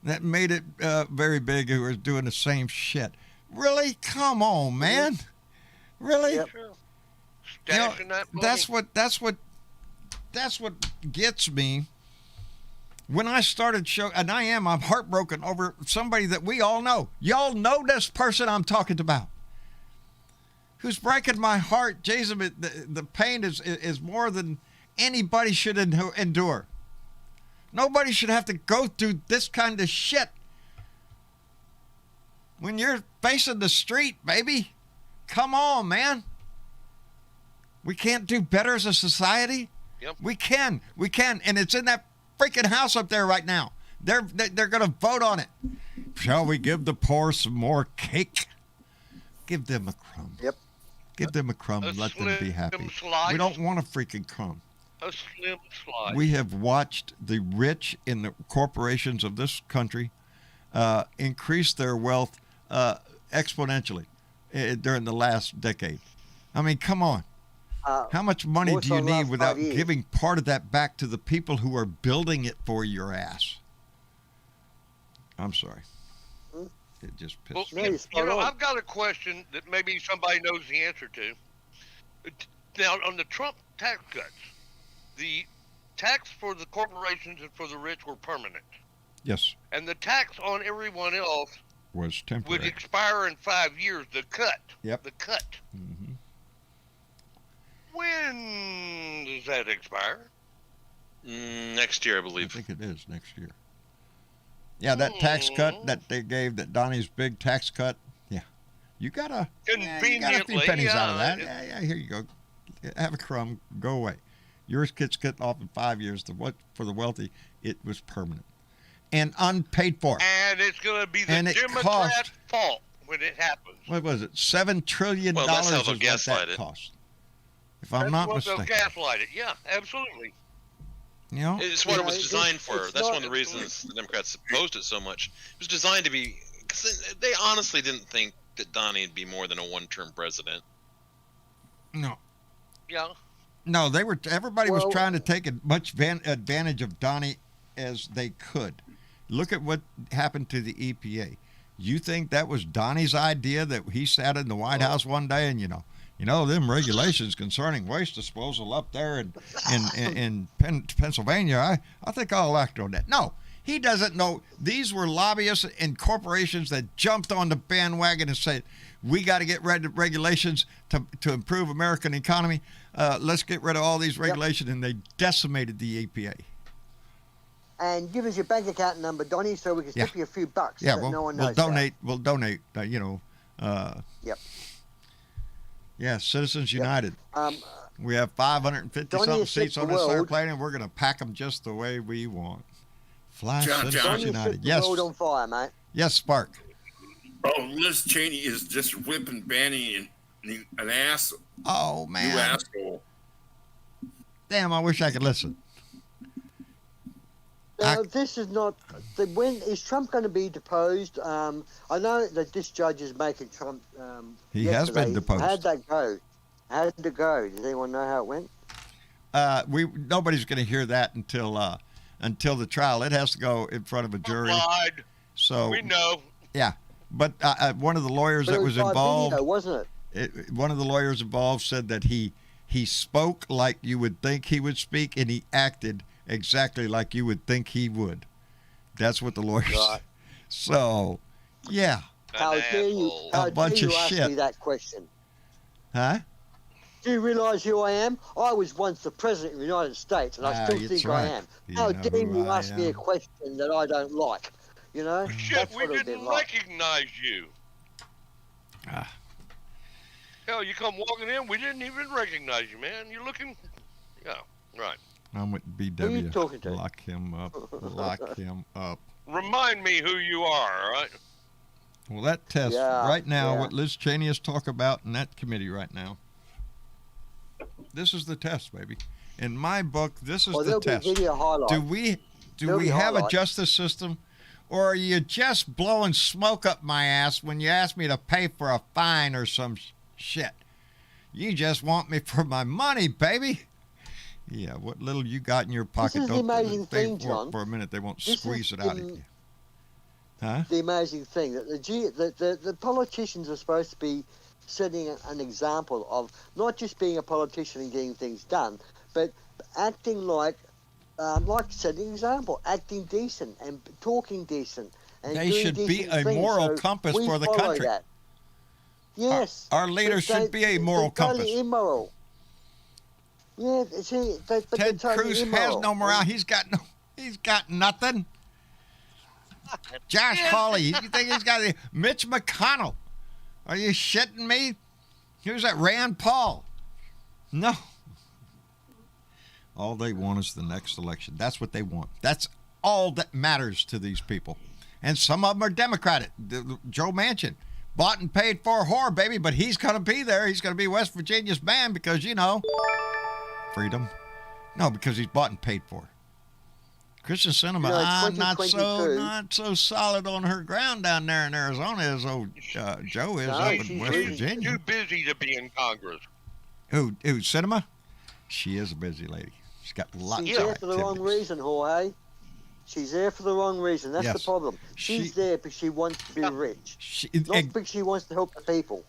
[SPEAKER 2] that made it very big who are doing the same shit. Really? Come on, man. Really?
[SPEAKER 7] Yep.
[SPEAKER 8] Stashing that money.
[SPEAKER 2] That's what gets me. When I started and I'm heartbroken over somebody that we all know. Y'all know this person I'm talking about. Who's breaking my heart, Jason. The pain is more than anybody should endure. Nobody should have to go through this kind of shit. When you're facing the street, baby, come on, man. We can't do better as a society.
[SPEAKER 8] Yep.
[SPEAKER 2] We can, and it's in that freaking house up there right now. They're going to vote on it. Shall we give the poor some more cake? Give them a crumb.
[SPEAKER 7] Yep.
[SPEAKER 2] Give them a crumb and let them be happy.
[SPEAKER 8] Slice.
[SPEAKER 2] We don't want a freaking crumb.
[SPEAKER 8] A slim slice.
[SPEAKER 2] We have watched the rich in the corporations of this country increase their wealth exponentially during the last decade. I mean, come on. How much money do you need without giving part of that back to the people who are building it for your ass? I'm sorry. It just pissed me.
[SPEAKER 8] I've got a question that maybe somebody knows the answer to. Now, on the Trump tax cuts, the tax for the corporations and for the rich were permanent.
[SPEAKER 2] Yes.
[SPEAKER 8] And the tax on everyone else
[SPEAKER 2] was temporary.
[SPEAKER 8] would expire in 5 years. The cut.
[SPEAKER 2] Yep.
[SPEAKER 8] The cut.
[SPEAKER 2] Mm-hmm.
[SPEAKER 8] When does that expire?
[SPEAKER 4] Next year, I believe.
[SPEAKER 2] I think it is next year. Yeah, that tax cut that they gave, that Donnie's big tax cut. Yeah, you got a few pennies out of that. Yeah, here you go. Have a crumb. Go away. Yours gets cut off in 5 years. For the wealthy, it was permanent and unpaid for.
[SPEAKER 8] And it's going to be the Democrats' fault when it happens.
[SPEAKER 2] What was it? $7 trillion
[SPEAKER 4] well, that's how
[SPEAKER 2] is
[SPEAKER 4] they'll
[SPEAKER 2] what
[SPEAKER 4] gaslight
[SPEAKER 2] that
[SPEAKER 4] it.
[SPEAKER 2] cost. If I'm not mistaken.
[SPEAKER 8] They'll gaslight it. Yeah, absolutely.
[SPEAKER 2] You know,
[SPEAKER 4] it's what it was designed for. That's one of the reasons the Democrats opposed it so much. It was designed to be, because they honestly didn't think that Donnie would be more than a one-term president.
[SPEAKER 2] No.
[SPEAKER 8] Yeah.
[SPEAKER 2] No, everybody was trying to take as much advantage of Donnie as they could. Look at what happened to the EPA. You think that was Donnie's idea, that he sat in the White House one day and, them regulations concerning waste disposal up there in Pennsylvania, I think I'll act on that. No, he doesn't know. These were lobbyists and corporations that jumped on the bandwagon and said, we got to get rid of regulations to improve American economy. Let's get rid of all these regulations, and they decimated the EPA.
[SPEAKER 7] And give us your bank account number, Donnie, so we can slip you a few bucks.
[SPEAKER 2] Yeah,
[SPEAKER 7] no one knows
[SPEAKER 2] we'll donate.
[SPEAKER 7] Yep.
[SPEAKER 2] Yeah, Citizens United. We have 550-something seats on this airplane, and we're going to pack them just the way we want. Fly Citizens United. Yes.
[SPEAKER 7] World on fire, mate.
[SPEAKER 2] Yes, Spark.
[SPEAKER 6] Oh, Liz Cheney is just whipping Banny an ass.
[SPEAKER 2] Oh, man.
[SPEAKER 6] You asshole.
[SPEAKER 2] Damn, I wish I could listen.
[SPEAKER 7] Now, this is not. When is Trump going to be deposed? I know that this judge is making Trump.
[SPEAKER 2] He has been deposed.
[SPEAKER 7] How'd that go? How did it go? Does anyone know how it went?
[SPEAKER 2] Nobody's going to hear that until the trial. It has to go in front of a jury. So
[SPEAKER 8] we know.
[SPEAKER 2] Yeah, but one of the lawyers that was involved,
[SPEAKER 7] video, wasn't it?
[SPEAKER 2] One of the lawyers involved said that he spoke like you would think he would speak, and he acted exactly like you would think he would. That's what the lawyer said. So, yeah.
[SPEAKER 7] How dare you?
[SPEAKER 2] A bunch of shit.
[SPEAKER 7] Ask me that question?
[SPEAKER 2] Huh?
[SPEAKER 7] Do you realize who I am? I was once the president of the United States, and I still think I am. How dare you ask me a question that I don't like? You know?
[SPEAKER 8] Shit, we didn't recognize you. Hell, you come walking in, we didn't even recognize you, man. You're looking... Yeah, right.
[SPEAKER 2] I'm with BW.
[SPEAKER 7] Who are you talking to?
[SPEAKER 2] Lock him up. Lock him up.
[SPEAKER 8] Remind me who you are, all right?
[SPEAKER 2] Well, that test right now, what Liz Cheney is talking about in that committee right now, this is the test, baby. In my book, this is the
[SPEAKER 7] there'll
[SPEAKER 2] test.
[SPEAKER 7] be video highlights.
[SPEAKER 2] Do we
[SPEAKER 7] There'll be
[SPEAKER 2] have a
[SPEAKER 7] highlights.
[SPEAKER 2] justice system, or are you just blowing smoke up my ass when you ask me to pay for a fine or some shit? You just want me for my money, baby. Yeah, what little you got in your pocket,
[SPEAKER 7] is the
[SPEAKER 2] don't
[SPEAKER 7] amazing
[SPEAKER 2] they
[SPEAKER 7] thing, John.
[SPEAKER 2] for a minute they won't
[SPEAKER 7] This
[SPEAKER 2] squeeze
[SPEAKER 7] is
[SPEAKER 2] it out of you. Huh?
[SPEAKER 7] The amazing thing that the politicians are supposed to be setting an example of not just being a politician and getting things done, but acting like setting an example, acting decent and talking decent. And
[SPEAKER 2] They
[SPEAKER 7] doing
[SPEAKER 2] should be
[SPEAKER 7] decent
[SPEAKER 2] a
[SPEAKER 7] things.
[SPEAKER 2] moral
[SPEAKER 7] So
[SPEAKER 2] compass
[SPEAKER 7] we
[SPEAKER 2] for the
[SPEAKER 7] follow
[SPEAKER 2] country.
[SPEAKER 7] That. Yes.
[SPEAKER 2] Our leaders
[SPEAKER 7] But
[SPEAKER 2] should be a moral
[SPEAKER 7] they're
[SPEAKER 2] compass.
[SPEAKER 7] totally immoral. Yeah, see, but they're
[SPEAKER 2] Ted
[SPEAKER 7] totally
[SPEAKER 2] Cruz
[SPEAKER 7] immoral.
[SPEAKER 2] has no morale. He's got nothing. Josh Hawley, you think he's got Mitch McConnell? Are you shitting me? Who's that? Rand Paul? No. All they want is the next election. That's what they want. That's all that matters to these people. And some of them are Democratic. Joe Manchin, bought and paid for a whore, baby, but he's going to be there. He's going to be West Virginia's man because, freedom. No, because he's bought and paid for. Christian Cinema, not so solid on her ground down there in Arizona as old Joe is up in West Virginia.
[SPEAKER 8] Too busy to be in Congress.
[SPEAKER 2] Who, Cinema? She is a busy lady. She's got lots
[SPEAKER 7] She's
[SPEAKER 2] of
[SPEAKER 7] there for the wrong
[SPEAKER 2] activities.
[SPEAKER 7] reason, Jorge. She's there for the wrong reason. That's the
[SPEAKER 2] Yes.
[SPEAKER 7] problem. She's there because she wants to be rich, not because she wants to help the people.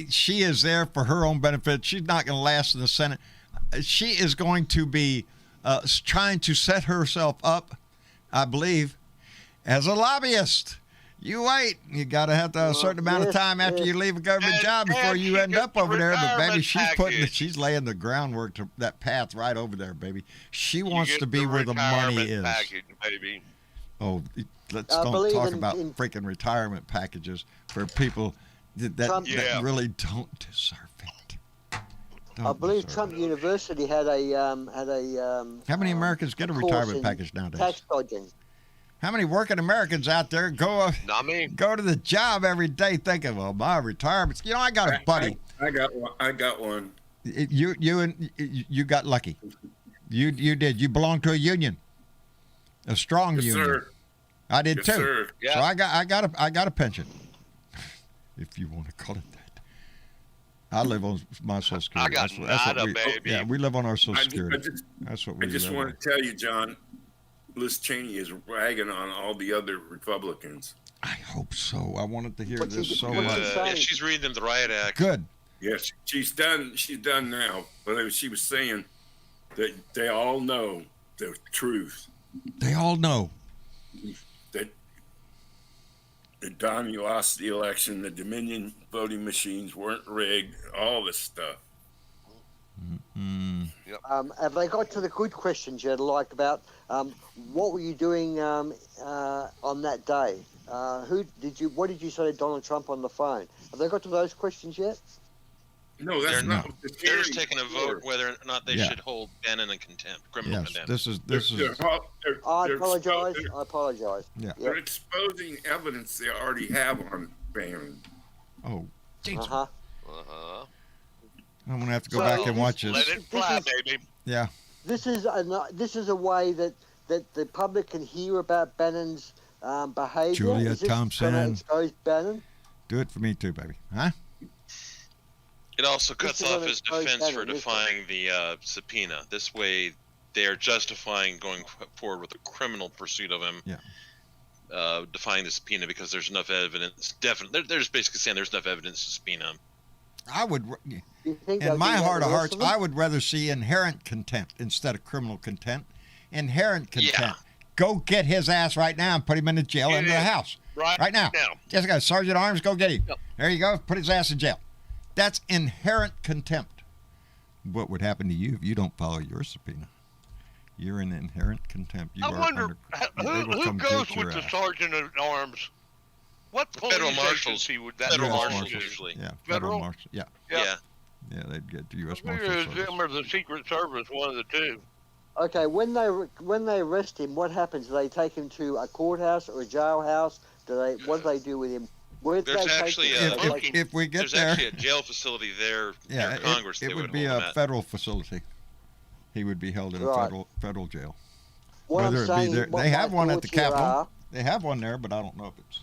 [SPEAKER 2] She is there for her own benefit. She's not going to last in the Senate. She is going to be trying to set herself up, I believe, as a lobbyist. You wait. You got to have a certain amount of time after you leave a government job before you end up over there. But baby, she's laying the groundwork to that path right over there, baby. She wants to be where the money is.
[SPEAKER 8] Package, baby.
[SPEAKER 2] Oh, let's don't talk about freaking retirement packages for people that really don't deserve it.
[SPEAKER 7] I believe Trump University had a
[SPEAKER 2] How many Americans get a retirement package nowadays?
[SPEAKER 7] Tax dodging.
[SPEAKER 2] How many working Americans out there go to the job every day thinking, well, my retirement. I got a buddy.
[SPEAKER 6] I got one.
[SPEAKER 2] You got lucky. You did. You belong to a union, a strong union.
[SPEAKER 6] Sir.
[SPEAKER 2] I did
[SPEAKER 6] Yes,
[SPEAKER 2] too.
[SPEAKER 6] Sir.
[SPEAKER 8] Yeah.
[SPEAKER 2] So I got a pension, if you want to call it that. I live on my Social Security.
[SPEAKER 8] I got nada, baby.
[SPEAKER 2] Yeah, we live on our Social Security. That's what we
[SPEAKER 6] I just
[SPEAKER 2] live
[SPEAKER 6] want
[SPEAKER 2] on.
[SPEAKER 6] to tell you, John, Liz Cheney is ragging on all the other Republicans.
[SPEAKER 2] I hope so. I wanted to hear
[SPEAKER 7] What's
[SPEAKER 2] this
[SPEAKER 7] he-
[SPEAKER 2] so
[SPEAKER 7] what's he
[SPEAKER 2] much.
[SPEAKER 7] saying?
[SPEAKER 4] Yeah, she's reading the riot act.
[SPEAKER 2] Good.
[SPEAKER 6] Yes, she's done. She's done now. But she was saying that they all know the truth.
[SPEAKER 2] They all know.
[SPEAKER 6] That Donnie lost the election. The Dominion voting machines weren't rigged. All this stuff.
[SPEAKER 7] Have they got to the good questions yet? Like about what were you doing on that day? What did you say to Donald Trump on the phone? Have they got to those questions yet?
[SPEAKER 6] No, that's
[SPEAKER 4] They're
[SPEAKER 6] not. What the
[SPEAKER 4] They're just
[SPEAKER 6] hearing
[SPEAKER 4] taking a
[SPEAKER 6] is
[SPEAKER 4] vote
[SPEAKER 6] for.
[SPEAKER 4] whether or not they should hold Bannon in contempt, criminal
[SPEAKER 2] Yes,
[SPEAKER 4] contempt.
[SPEAKER 2] this is.
[SPEAKER 7] I apologize.
[SPEAKER 2] Yeah.
[SPEAKER 6] They're exposing evidence they already have on Bannon.
[SPEAKER 2] Oh, Jesus.
[SPEAKER 8] Uh-huh.
[SPEAKER 2] I'm gonna have to go
[SPEAKER 7] So
[SPEAKER 2] back and watch
[SPEAKER 8] Let
[SPEAKER 2] this.
[SPEAKER 8] it fly, baby.
[SPEAKER 2] Yeah.
[SPEAKER 7] This is a way that the public can hear about Bannon's behaviour.
[SPEAKER 2] Julia
[SPEAKER 7] Is this
[SPEAKER 2] Thompson.
[SPEAKER 7] gonna expose Bannon?
[SPEAKER 2] Do it for me too, baby. Huh?
[SPEAKER 4] It also cuts
[SPEAKER 7] is
[SPEAKER 4] off
[SPEAKER 7] gonna
[SPEAKER 4] his
[SPEAKER 7] expose
[SPEAKER 4] defense for
[SPEAKER 7] Bannon, isn't it?
[SPEAKER 4] defying the subpoena. This way, they are justifying going forward with a criminal pursuit of him.
[SPEAKER 2] Yeah.
[SPEAKER 4] Defying the subpoena because there's enough evidence. Definitely, they're just basically saying there's enough evidence to subpoena him.
[SPEAKER 2] I would.
[SPEAKER 7] You think they'll
[SPEAKER 2] In my
[SPEAKER 7] do that
[SPEAKER 2] heart of
[SPEAKER 7] with the
[SPEAKER 2] hearts,
[SPEAKER 7] rest of them?
[SPEAKER 2] I would rather see inherent contempt instead of criminal contempt. Inherent
[SPEAKER 4] Yeah.
[SPEAKER 2] contempt. Go get his ass right now and put him in the jail
[SPEAKER 8] Get
[SPEAKER 2] into the
[SPEAKER 8] in.
[SPEAKER 2] house.
[SPEAKER 8] Right
[SPEAKER 2] now.
[SPEAKER 8] now.
[SPEAKER 2] Just go, Sergeant Arms, go get him.
[SPEAKER 8] Yep.
[SPEAKER 2] There you go. Put his ass in jail. That's inherent contempt. What would happen to you if you don't follow your subpoena? You're in inherent contempt. You
[SPEAKER 8] I
[SPEAKER 2] are
[SPEAKER 8] wonder
[SPEAKER 2] they will
[SPEAKER 8] who
[SPEAKER 2] come
[SPEAKER 8] goes
[SPEAKER 2] get your
[SPEAKER 8] with the
[SPEAKER 2] ass.
[SPEAKER 8] sergeant at arms. What police
[SPEAKER 4] Federal marshals.
[SPEAKER 8] agency would that
[SPEAKER 4] Federal
[SPEAKER 2] US
[SPEAKER 8] belong
[SPEAKER 4] marshals
[SPEAKER 8] to?
[SPEAKER 4] usually.
[SPEAKER 2] Yeah,
[SPEAKER 8] Federal?
[SPEAKER 2] marshal. Yeah,
[SPEAKER 8] Yeah.
[SPEAKER 2] yeah, they'd get the U.S.
[SPEAKER 8] Either
[SPEAKER 2] Marshal Service.
[SPEAKER 8] them or the Secret Service, one of the two.
[SPEAKER 7] Okay, when they arrest him, what happens? Do they take him to a courthouse or a jailhouse? What do they do with him? Where do
[SPEAKER 4] There's
[SPEAKER 7] they take
[SPEAKER 4] actually
[SPEAKER 7] him?
[SPEAKER 4] a-
[SPEAKER 7] Do they take him-
[SPEAKER 2] If we get
[SPEAKER 4] There's
[SPEAKER 2] there,
[SPEAKER 4] actually a jail facility there
[SPEAKER 2] yeah,
[SPEAKER 4] near Congress.
[SPEAKER 2] it
[SPEAKER 4] they
[SPEAKER 2] would be
[SPEAKER 4] hold
[SPEAKER 2] a
[SPEAKER 4] him at.
[SPEAKER 2] federal facility. he would be held in a
[SPEAKER 7] Right.
[SPEAKER 2] federal jail.
[SPEAKER 7] What I'm
[SPEAKER 2] Whether it be
[SPEAKER 7] saying,
[SPEAKER 2] there,
[SPEAKER 7] what
[SPEAKER 2] they
[SPEAKER 7] my
[SPEAKER 2] have one at the
[SPEAKER 7] thoughts here
[SPEAKER 2] Capitol.
[SPEAKER 7] are-
[SPEAKER 2] They have one there, but I don't know if it's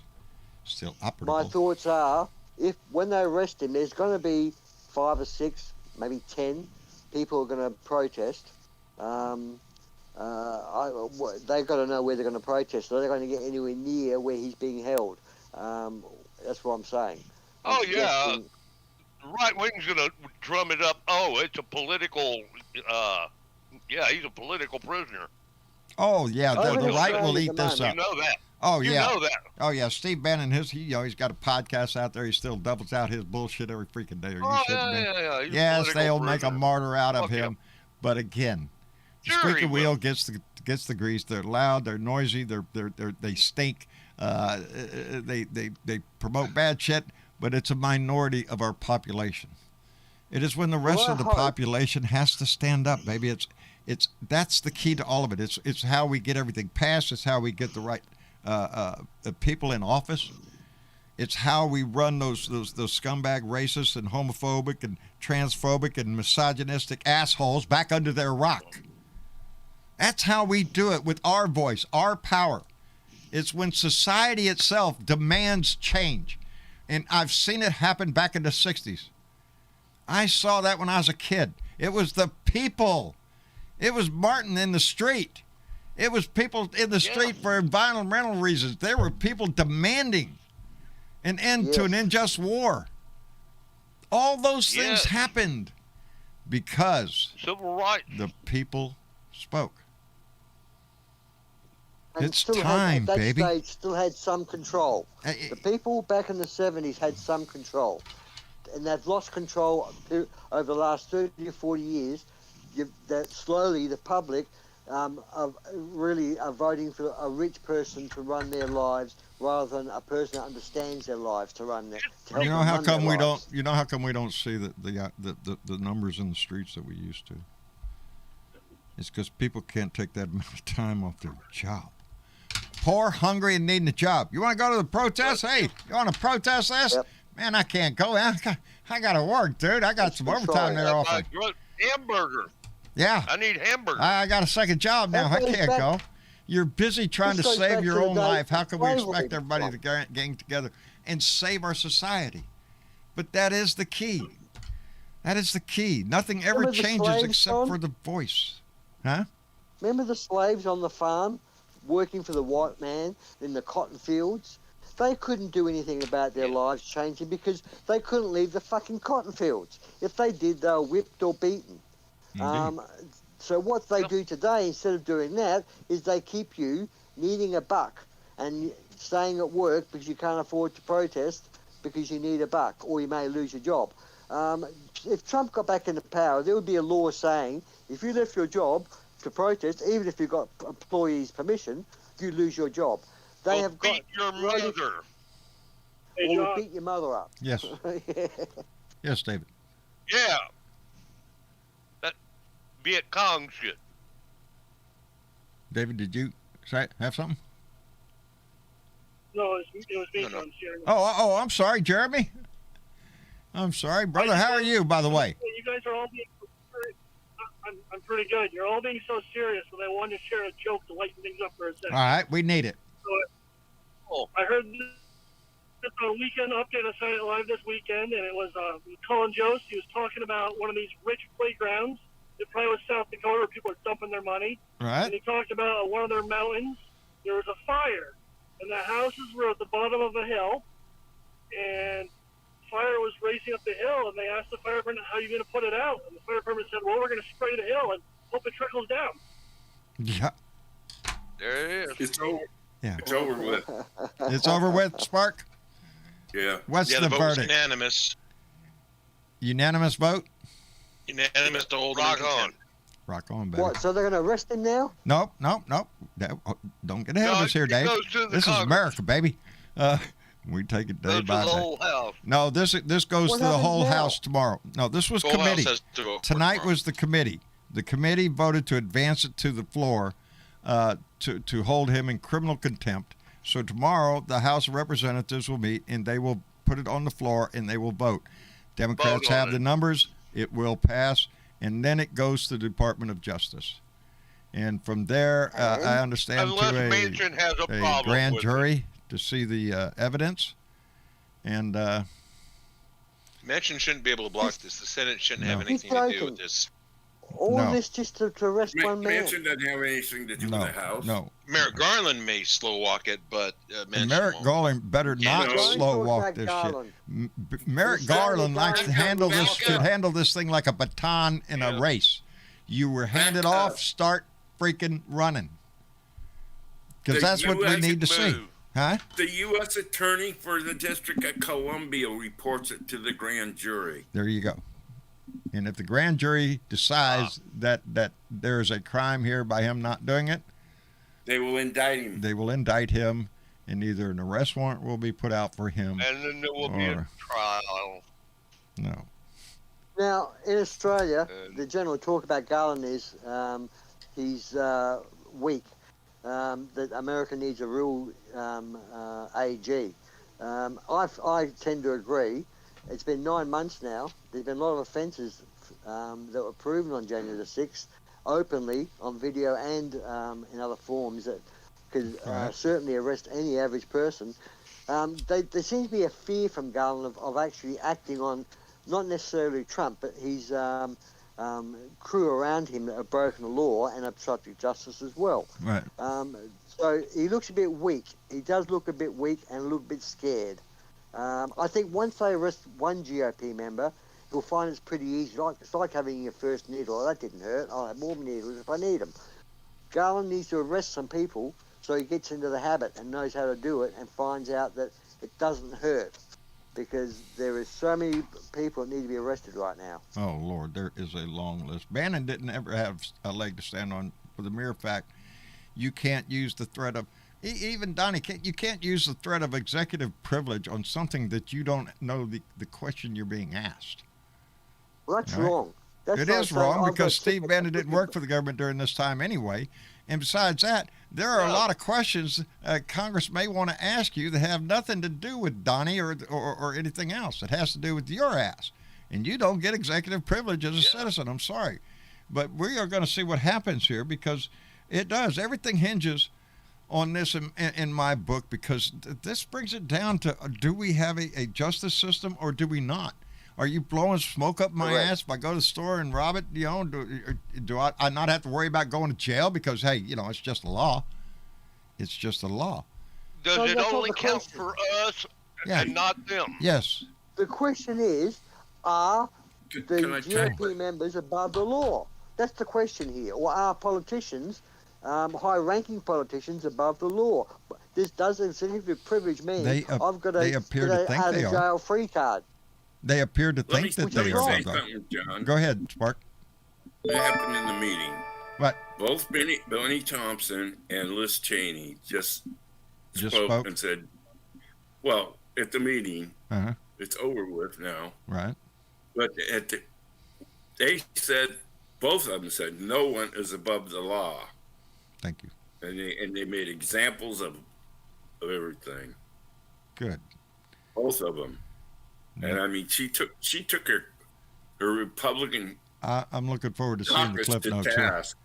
[SPEAKER 2] still operable.
[SPEAKER 7] My thoughts are, if when they arrest him, there's going to be 5 or 6, maybe 10 people who are going to protest. They've got to know where they're going to protest. So they're going to get anywhere near where he's being held. That's what I'm saying.
[SPEAKER 8] Oh,
[SPEAKER 7] I'm
[SPEAKER 8] yeah.
[SPEAKER 7] suggesting-
[SPEAKER 8] The right wing's going to drum it up. Oh, it's a political. Yeah, he's a political prisoner.
[SPEAKER 2] Oh yeah, the
[SPEAKER 7] Everything's
[SPEAKER 2] right
[SPEAKER 7] going
[SPEAKER 2] will
[SPEAKER 7] to
[SPEAKER 2] eat
[SPEAKER 7] the
[SPEAKER 2] this
[SPEAKER 7] money.
[SPEAKER 2] up.
[SPEAKER 8] You know that.
[SPEAKER 2] Oh
[SPEAKER 8] You
[SPEAKER 2] yeah.
[SPEAKER 8] know that.
[SPEAKER 2] Oh yeah, Steve Bannon, he's got a podcast out there. He still doubles out his bullshit every freaking day. Are you
[SPEAKER 8] Oh,
[SPEAKER 2] shitting me?
[SPEAKER 8] yeah. He's a
[SPEAKER 2] Yes,
[SPEAKER 8] political
[SPEAKER 2] they'll make a
[SPEAKER 8] prisoner.
[SPEAKER 2] martyr out of
[SPEAKER 8] Fuck him.
[SPEAKER 2] him. But again, the
[SPEAKER 8] Sure
[SPEAKER 2] squeaky
[SPEAKER 8] he
[SPEAKER 2] wheel
[SPEAKER 8] will.
[SPEAKER 2] gets the grease. They're loud. They're noisy. They stink. They promote bad shit. But it's a minority of our population. It is when the rest
[SPEAKER 7] Well,
[SPEAKER 2] of the
[SPEAKER 7] I hope-
[SPEAKER 2] population has to stand up, baby. That's the key to all of it. It's how we get everything passed. It's how we get the right people in office. It's how we run those scumbag racist and homophobic and transphobic and misogynistic assholes back under their rock. That's how we do it, with our voice, our power. It's when society itself demands change. And I've seen it happen back in the 60s. I saw that when I was a kid. It was the people. It was Martin in the street. It was people in the street for environmental reasons. There were people demanding an end to an unjust war. All those things
[SPEAKER 8] Yes.
[SPEAKER 2] happened because
[SPEAKER 8] Civil rights.
[SPEAKER 2] the people spoke.
[SPEAKER 7] and
[SPEAKER 2] It's
[SPEAKER 7] still
[SPEAKER 2] time,
[SPEAKER 7] at that
[SPEAKER 2] baby.
[SPEAKER 7] stage, still had some control. The people back in the 70s had some control. And they've lost control over the last 30 or 40 years. That slowly the public are voting for a rich person to run their lives rather than a person that understands their lives to run their. To help
[SPEAKER 2] You know
[SPEAKER 7] them
[SPEAKER 2] how
[SPEAKER 7] run
[SPEAKER 2] come
[SPEAKER 7] their
[SPEAKER 2] we don't?
[SPEAKER 7] lives.
[SPEAKER 2] You know how come we don't see the numbers in the streets that we used to? It's because people can't take that amount of time off their job. Poor, hungry, and needing a job. You want to go to the protest? Hey, you want to protest this?
[SPEAKER 7] Yep.
[SPEAKER 2] Man, I can't go. I got to work, dude. I got some overtime there offering.
[SPEAKER 8] Hamburger.
[SPEAKER 2] Yeah,
[SPEAKER 8] I need hamburger.
[SPEAKER 2] I got a second job now. I
[SPEAKER 7] That goes
[SPEAKER 2] can't
[SPEAKER 7] back-
[SPEAKER 2] go. You're busy trying to
[SPEAKER 7] This goes
[SPEAKER 2] save
[SPEAKER 7] back
[SPEAKER 2] your
[SPEAKER 7] to the
[SPEAKER 2] own
[SPEAKER 7] day
[SPEAKER 2] life. How can we
[SPEAKER 7] slavery
[SPEAKER 2] expect everybody
[SPEAKER 7] was
[SPEAKER 2] to gang together and save our society? But that is the key. That is the key. Nothing ever
[SPEAKER 7] Remember the
[SPEAKER 2] changes
[SPEAKER 7] slaves,
[SPEAKER 2] except
[SPEAKER 7] Tom?
[SPEAKER 2] for the voice. Huh?
[SPEAKER 7] Remember the slaves on the farm working for the white man in the cotton fields? They couldn't do anything about their lives changing because they couldn't leave the fucking cotton fields. If they did, they were whipped or beaten. So what they do today, instead of doing that, is they keep you needing a buck and staying at work because you can't afford to protest because you need a buck or you may lose your job. If Trump got back into power, there would be a law saying if you left your job to protest, even if you got employees' permission, you lose your job. They have got
[SPEAKER 8] beat your mother.
[SPEAKER 7] or will beat your mother up.
[SPEAKER 2] Yes. Yes, David.
[SPEAKER 8] Yeah. That Viet Cong shit.
[SPEAKER 2] David, did you have something?
[SPEAKER 9] No, it was me.
[SPEAKER 8] No, no.
[SPEAKER 9] I'm sharing.
[SPEAKER 2] Oh, I'm sorry, Jeremy. I'm sorry, brother. How are you, by the way?
[SPEAKER 9] You guys are all being. I'm pretty good. You're all being so serious, but I wanted to share a joke to lighten things up for a second.
[SPEAKER 2] All right, we need it.
[SPEAKER 9] I heard this on a weekend update on Saturday Night Live this weekend, and it was Colin Jost. He was talking about one of these rich playgrounds. It probably was South Dakota where people are dumping their money.
[SPEAKER 2] Right.
[SPEAKER 9] And he talked about one of their mountains. There was a fire, and the houses were at the bottom of a hill, and fire was racing up the hill, and they asked the fire department, how are you going to put it out? And the fire department said, well, we're going to spray the hill and hope it trickles down.
[SPEAKER 2] Yeah.
[SPEAKER 8] There it is.
[SPEAKER 6] It's over.
[SPEAKER 2] Yeah.
[SPEAKER 6] It's over with.
[SPEAKER 2] It's over with, Spark.
[SPEAKER 6] Yeah.
[SPEAKER 2] What's
[SPEAKER 4] Yeah,
[SPEAKER 2] the
[SPEAKER 4] the vote was
[SPEAKER 2] verdict?
[SPEAKER 4] unanimous.
[SPEAKER 2] Unanimous vote?
[SPEAKER 4] Unanimous to hold him in
[SPEAKER 8] Rock on.
[SPEAKER 4] contempt.
[SPEAKER 2] Rock on, baby.
[SPEAKER 7] What? So they're going to arrest him now?
[SPEAKER 2] Nope. Don't get ahead of
[SPEAKER 8] No,
[SPEAKER 2] us here,
[SPEAKER 8] it
[SPEAKER 2] Dave.
[SPEAKER 8] goes to the
[SPEAKER 2] This is
[SPEAKER 8] Congress.
[SPEAKER 2] America, baby. We take it
[SPEAKER 8] Go
[SPEAKER 2] day
[SPEAKER 8] to the
[SPEAKER 2] by day.
[SPEAKER 8] whole house.
[SPEAKER 2] No, this goes
[SPEAKER 7] What
[SPEAKER 2] to the
[SPEAKER 7] happens
[SPEAKER 2] whole
[SPEAKER 7] now?
[SPEAKER 2] House tomorrow. No, this was
[SPEAKER 4] Full House
[SPEAKER 2] committee.
[SPEAKER 4] has to vote for it
[SPEAKER 2] Tonight
[SPEAKER 4] tomorrow.
[SPEAKER 2] was the committee. The committee voted to advance it to the floor to hold him in criminal contempt. So tomorrow the House of Representatives will meet and they will put it on the floor and they will vote. Democrats
[SPEAKER 8] Vote on
[SPEAKER 2] have
[SPEAKER 8] it.
[SPEAKER 2] the numbers. It will pass. and then it goes to the Department of Justice. And from there, I understand,
[SPEAKER 8] unless
[SPEAKER 2] to
[SPEAKER 8] Manchin has a
[SPEAKER 2] a
[SPEAKER 8] problem
[SPEAKER 2] grand
[SPEAKER 8] with
[SPEAKER 2] jury to see the evidence. And
[SPEAKER 4] Manchin shouldn't be able to block this. The Senate shouldn't have
[SPEAKER 2] No.
[SPEAKER 4] anything to do with this.
[SPEAKER 7] All
[SPEAKER 2] No.
[SPEAKER 7] this just to arrest one man.
[SPEAKER 6] Manchin doesn't have anything to do
[SPEAKER 2] no,
[SPEAKER 6] with the House.
[SPEAKER 2] no.
[SPEAKER 4] Merrick Garland may slow walk it, but
[SPEAKER 2] And
[SPEAKER 4] Manchin
[SPEAKER 2] Merrick
[SPEAKER 4] won't.
[SPEAKER 2] Garland better not
[SPEAKER 6] No.
[SPEAKER 2] slow
[SPEAKER 7] Don't
[SPEAKER 2] walk
[SPEAKER 7] talk
[SPEAKER 2] this
[SPEAKER 7] about
[SPEAKER 2] shit.
[SPEAKER 7] Garland.
[SPEAKER 2] Merrick
[SPEAKER 7] It's
[SPEAKER 2] Garland
[SPEAKER 7] Garland.
[SPEAKER 2] likes to handle this,
[SPEAKER 4] Back
[SPEAKER 2] should
[SPEAKER 4] up.
[SPEAKER 2] handle this thing like a baton in a
[SPEAKER 4] Yeah.
[SPEAKER 2] race. You were handed
[SPEAKER 6] Back
[SPEAKER 2] off,
[SPEAKER 6] up.
[SPEAKER 2] start freaking running. Because
[SPEAKER 6] The
[SPEAKER 2] that's what we
[SPEAKER 6] US
[SPEAKER 2] need to see.
[SPEAKER 6] move.
[SPEAKER 2] Huh?
[SPEAKER 6] The U.S. Attorney for the District of Columbia reports it to the grand jury.
[SPEAKER 2] There you go. And if the grand jury decides that there is a crime here by him not doing it,
[SPEAKER 6] They will indict him.
[SPEAKER 2] they will indict him, and either an arrest warrant will be put out for him.
[SPEAKER 8] and then there will be a
[SPEAKER 2] Or-
[SPEAKER 8] trial.
[SPEAKER 2] No.
[SPEAKER 7] Now, in Australia,
[SPEAKER 8] And-
[SPEAKER 7] the general talk about Garland is he's weak. That America needs a real AG. I tend to agree. It's been 9 months now. There's been a lot of offences that were proven on January the 6th, openly on video and in other forms that could
[SPEAKER 2] Right.
[SPEAKER 7] certainly arrest any average person. There seems to be a fear from Garland of actually acting on not necessarily Trump, but his crew around him that have broken the law and obstructed justice as well.
[SPEAKER 2] Right.
[SPEAKER 7] So he looks a bit weak. He does look a bit weak and a little bit scared. I think once they arrest one GOP member, he'll find it's pretty easy. It's like having your first needle. Oh, that didn't hurt. I'll have more needles if I need them. Garland needs to arrest some people so he gets into the habit and knows how to do it and finds out that it doesn't hurt, because there is so many people that need to be arrested right now.
[SPEAKER 2] Oh, Lord, there is a long list. Bannon didn't ever have a leg to stand on for the mere fact you can't use the threat of, even Donnie, you can't use the threat of executive privilege on something that you don't know the question you're being asked.
[SPEAKER 7] Well, that's
[SPEAKER 2] All right.
[SPEAKER 7] wrong. That's
[SPEAKER 2] It
[SPEAKER 7] like
[SPEAKER 2] is
[SPEAKER 7] saying,
[SPEAKER 2] wrong
[SPEAKER 7] I've
[SPEAKER 2] because
[SPEAKER 7] got
[SPEAKER 2] Steve
[SPEAKER 7] tickets
[SPEAKER 2] Bannon
[SPEAKER 7] to
[SPEAKER 2] didn't work for the government during this time anyway. And besides that, there are a
[SPEAKER 8] No.
[SPEAKER 2] lot of questions Congress may want to ask you that have nothing to do with Donnie or anything else. It has to do with your ass. And you don't get executive privilege as a citizen. I'm sorry. But we are going to see what happens here, because it does. Everything hinges on this in my book, because this brings it down to, do we have a justice system or do we not? Are you blowing smoke up my
[SPEAKER 7] Correct.
[SPEAKER 2] ass if I go to the store and rob it? You know, do I not have to worry about going to jail because, hey, you know, it's just a law. It's just a law.
[SPEAKER 8] Does
[SPEAKER 7] So
[SPEAKER 8] it
[SPEAKER 7] that's not
[SPEAKER 8] only
[SPEAKER 7] the
[SPEAKER 8] count
[SPEAKER 7] question.
[SPEAKER 8] for us
[SPEAKER 2] Yeah.
[SPEAKER 8] and not them?
[SPEAKER 2] Yes.
[SPEAKER 7] The question is, are the
[SPEAKER 6] Can I check?
[SPEAKER 7] GOP members above the law? That's the question here. Or are politicians, high-ranking politicians, above the law? This does executive privilege mean
[SPEAKER 2] They
[SPEAKER 7] I've got
[SPEAKER 2] they
[SPEAKER 7] a
[SPEAKER 2] appear to think
[SPEAKER 7] out
[SPEAKER 2] they
[SPEAKER 7] of
[SPEAKER 2] are.
[SPEAKER 7] jail free card.
[SPEAKER 2] They appear to
[SPEAKER 6] Let me
[SPEAKER 2] think that
[SPEAKER 7] let
[SPEAKER 2] they
[SPEAKER 7] me
[SPEAKER 2] are
[SPEAKER 7] say
[SPEAKER 2] above.
[SPEAKER 6] something, John.
[SPEAKER 2] Go ahead, Spark.
[SPEAKER 6] What happened in the meeting?
[SPEAKER 2] What?
[SPEAKER 6] Both Benny Thompson and Liz Cheney just
[SPEAKER 2] Spoke?
[SPEAKER 6] and said, well, at the meeting,
[SPEAKER 2] Uh-huh.
[SPEAKER 6] it's over with now.
[SPEAKER 2] Right.
[SPEAKER 6] But they said, both of them said, no one is above the law.
[SPEAKER 2] Thank you.
[SPEAKER 6] And they made examples of everything.
[SPEAKER 2] Good.
[SPEAKER 6] Both of them. And I mean, she took her Republican
[SPEAKER 2] I'm looking forward to seeing the
[SPEAKER 6] caucus
[SPEAKER 2] cliff
[SPEAKER 6] to
[SPEAKER 2] notes here.
[SPEAKER 6] task.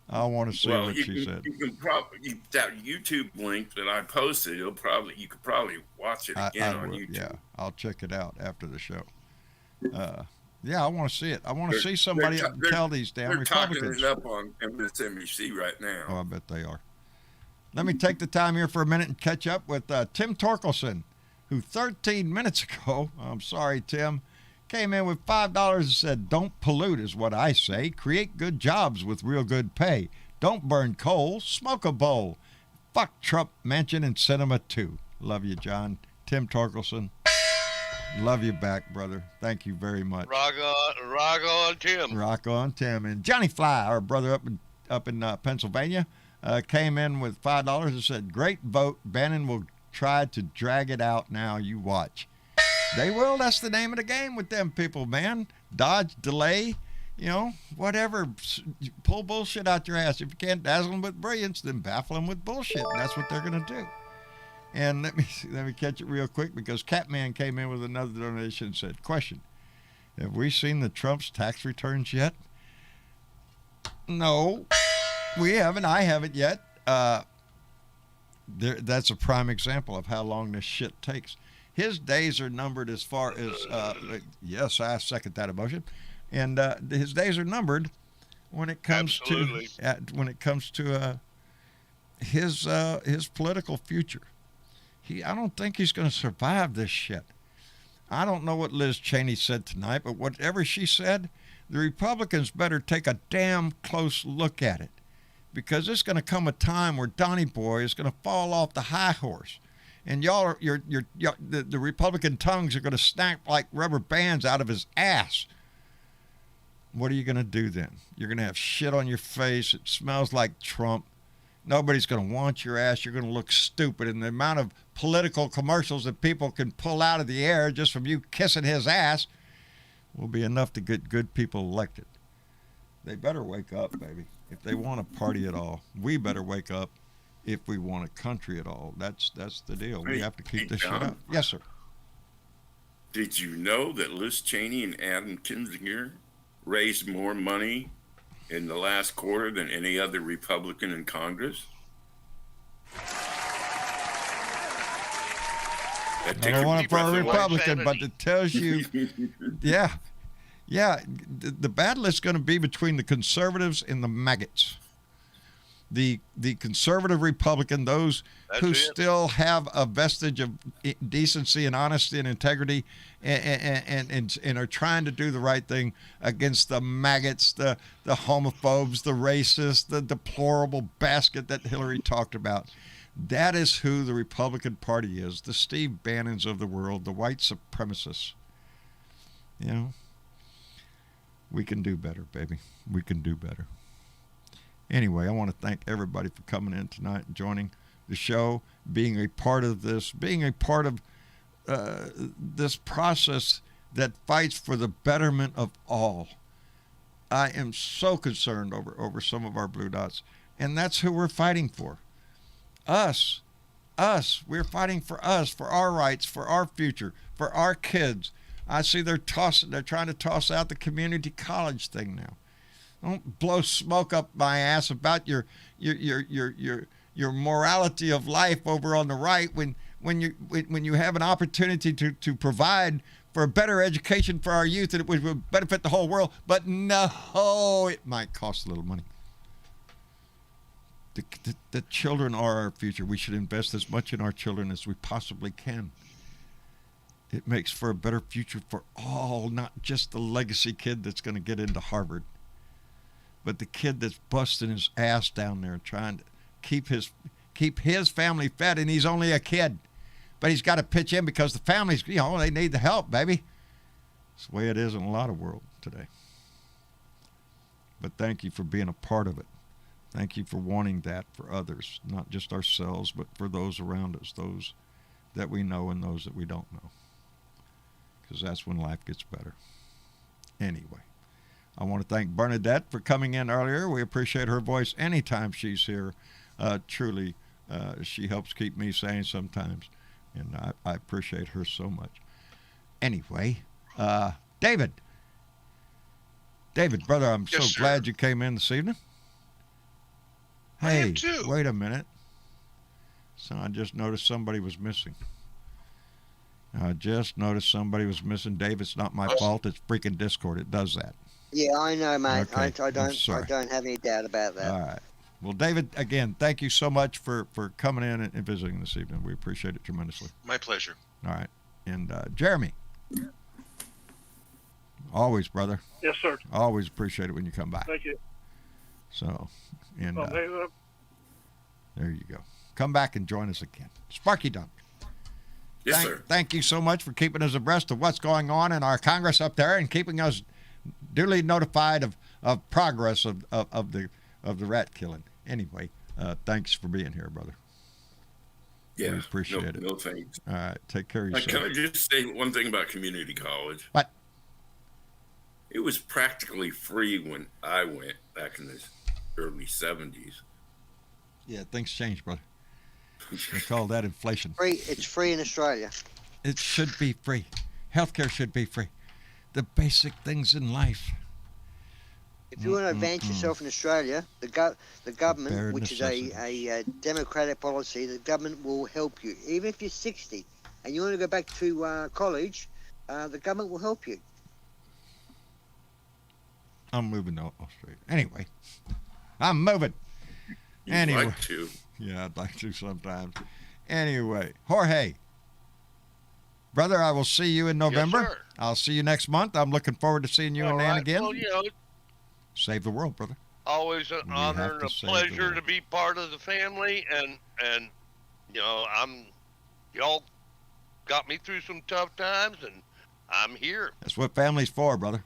[SPEAKER 2] I want to see
[SPEAKER 6] Well,
[SPEAKER 2] what she said.
[SPEAKER 6] you can probably, that YouTube link that I posted, you could probably watch it again on
[SPEAKER 2] will,
[SPEAKER 6] YouTube.
[SPEAKER 2] yeah, I'll check it out after the show. Yeah, I want to see it. I want to see somebody
[SPEAKER 6] they're-
[SPEAKER 2] tell these damn
[SPEAKER 6] They're talking
[SPEAKER 2] Republicans.
[SPEAKER 6] it up on MSNBC right now.
[SPEAKER 2] Oh, I bet they are. Let me take the time here for a minute and catch up with Tim Torkelson, who 13 minutes ago, I'm sorry, Tim, came in with $5 and said, "Don't pollute is what I say. Create good jobs with real good pay. Don't burn coal. Smoke a bowl. Fuck Trump, Manchin, and cinema too." Love you, John. Tim Torkelson. Love you back, brother. Thank you very much.
[SPEAKER 8] Rock on, Tim.
[SPEAKER 2] Rock on, Tim. And Johnny Fly, our brother up in Pennsylvania, came in with $5 and said, "Great vote. Bannon will try to drag it out now. You watch." They will. That's the name of the game with them people, man. Dodge, delay, you know, whatever. Pull bullshit out your ass. If you can't dazzle them with brilliance, then baffle them with bullshit. And that's what they're going to do. And let me catch it real quick, because Catman came in with another donation and said, "Question: have we seen the Trump's tax returns yet? No, we haven't. I haven't yet. That's a prime example of how long this shit takes. His days are numbered as far as, yes, I second that emotion. And his days are numbered when it comes
[SPEAKER 8] Absolutely.
[SPEAKER 2] to his political future. I don't think he's going to survive this shit. I don't know what Liz Cheney said tonight, but whatever she said, the Republicans better take a damn close look at it, because there's going to come a time where Donnie Boy is going to fall off the high horse, and the Republican tongues are going to snap like rubber bands out of his ass. What are you going to do then? You're going to have shit on your face. It smells like Trump. Nobody's going to want your ass. You're going to look stupid. And the amount of political commercials that people can pull out of the air just from you kissing his ass will be enough to get good people elected. They better wake up, baby. If they want a party at all, we better wake up if we want a country at all. That's the deal. We have to keep this shit up. Yes, sir.
[SPEAKER 6] Did you know that Liz Cheney and Adam Kinzinger raised more money in the last quarter than any other Republican in Congress?
[SPEAKER 2] I don't want to for a Republican, but it tells you, yeah. The battle is going to be between the conservatives and the maggots. The conservative Republican, those who still have a vestige of decency and honesty and integrity, and are trying to do the right thing against the maggots, the homophobes, the racists, the deplorable basket that Hillary talked about. That is who the Republican Party is. The Steve Bannons of the world, the white supremacists. You know, we can do better, baby. We can do better. Anyway, I want to thank everybody for coming in tonight and joining the show, being a part of this, being a part of this process that fights for the betterment of all. I am so concerned over some of our blue dots, and that's who we're fighting for. Us. We're fighting for us, for our rights, for our future, for our kids. I see they're trying to toss out the community college thing now. Don't blow smoke up my ass about your morality of life over on the right when you have an opportunity to provide for a better education for our youth, and it would benefit the whole world. But no, it might cost a little money. The children are our future. We should invest as much in our children as we possibly can. It makes for a better future for all, not just the legacy kid that's going to get into Harvard, but the kid that's busting his ass down there trying to keep his family fed, and he's only a kid. But he's got to pitch in because the families, they need the help, baby. It's the way it is in a lot of world today. But thank you for being a part of it. Thank you for wanting that for others, not just ourselves, but for those around us, those that we know and those that we don't know. Because that's when life gets better. Anyway, I want to thank Bernadette for coming in earlier. We appreciate her voice anytime she's here. Truly, she helps keep me sane sometimes, and I appreciate her so much. Anyway, David, brother, I'm so glad you came in this evening. Hey, wait a minute. So I just noticed somebody was missing. Dave, it's not my fault. It's freaking Discord. It does that.
[SPEAKER 7] Yeah, I know, mate.
[SPEAKER 2] Okay,
[SPEAKER 7] I don't have any doubt about that.
[SPEAKER 2] All right. Well, David, again, thank you so much for coming in and visiting this evening. We appreciate it tremendously.
[SPEAKER 4] My pleasure.
[SPEAKER 2] All right. And Jeremy. Always, brother.
[SPEAKER 9] Yes, sir.
[SPEAKER 2] Always appreciate it when you come by.
[SPEAKER 9] Thank you.
[SPEAKER 2] So, and there you go. Come back and join us again. Sparky Dunk.
[SPEAKER 6] Yes, sir.
[SPEAKER 2] Thank you so much for keeping us abreast of what's going on in our Congress up there and keeping us duly notified of progress of the rat killing. Anyway, thanks for being here, brother.
[SPEAKER 6] Yeah,
[SPEAKER 2] we appreciate it.
[SPEAKER 6] No thanks.
[SPEAKER 2] All right, take care of yourself.
[SPEAKER 6] Can I just say one thing about community college?
[SPEAKER 2] What?
[SPEAKER 6] It was practically free when I went back in the early 70s.
[SPEAKER 2] Yeah, things change, brother. They call that inflation.
[SPEAKER 7] It's free in Australia.
[SPEAKER 2] It should be free. Healthcare should be free. The basic things in life.
[SPEAKER 7] If you want to advance yourself in Australia, the government,
[SPEAKER 2] Bare
[SPEAKER 7] which is
[SPEAKER 2] necessities.
[SPEAKER 7] a democratic policy, the government will help you. Even if you're 60 and you want to go back to college, the government will help you.
[SPEAKER 2] I'm moving to Australia. Anyway, I'm moving.
[SPEAKER 6] You'd like to.
[SPEAKER 2] Yeah, I'd like to sometimes. Anyway, Jorge, brother, I will see you in November.
[SPEAKER 8] Yes, sir.
[SPEAKER 2] I'll see you next month. I'm looking forward to seeing you and Nan again.
[SPEAKER 8] Well, you know,
[SPEAKER 2] Save the world, brother.
[SPEAKER 8] always an
[SPEAKER 2] We
[SPEAKER 8] honor
[SPEAKER 2] have
[SPEAKER 8] and
[SPEAKER 2] to
[SPEAKER 8] a
[SPEAKER 2] save the
[SPEAKER 8] pleasure
[SPEAKER 2] world.
[SPEAKER 8] to be part of the family, and you know, y'all got me through some tough times, and I'm here.
[SPEAKER 2] That's what family's for, brother.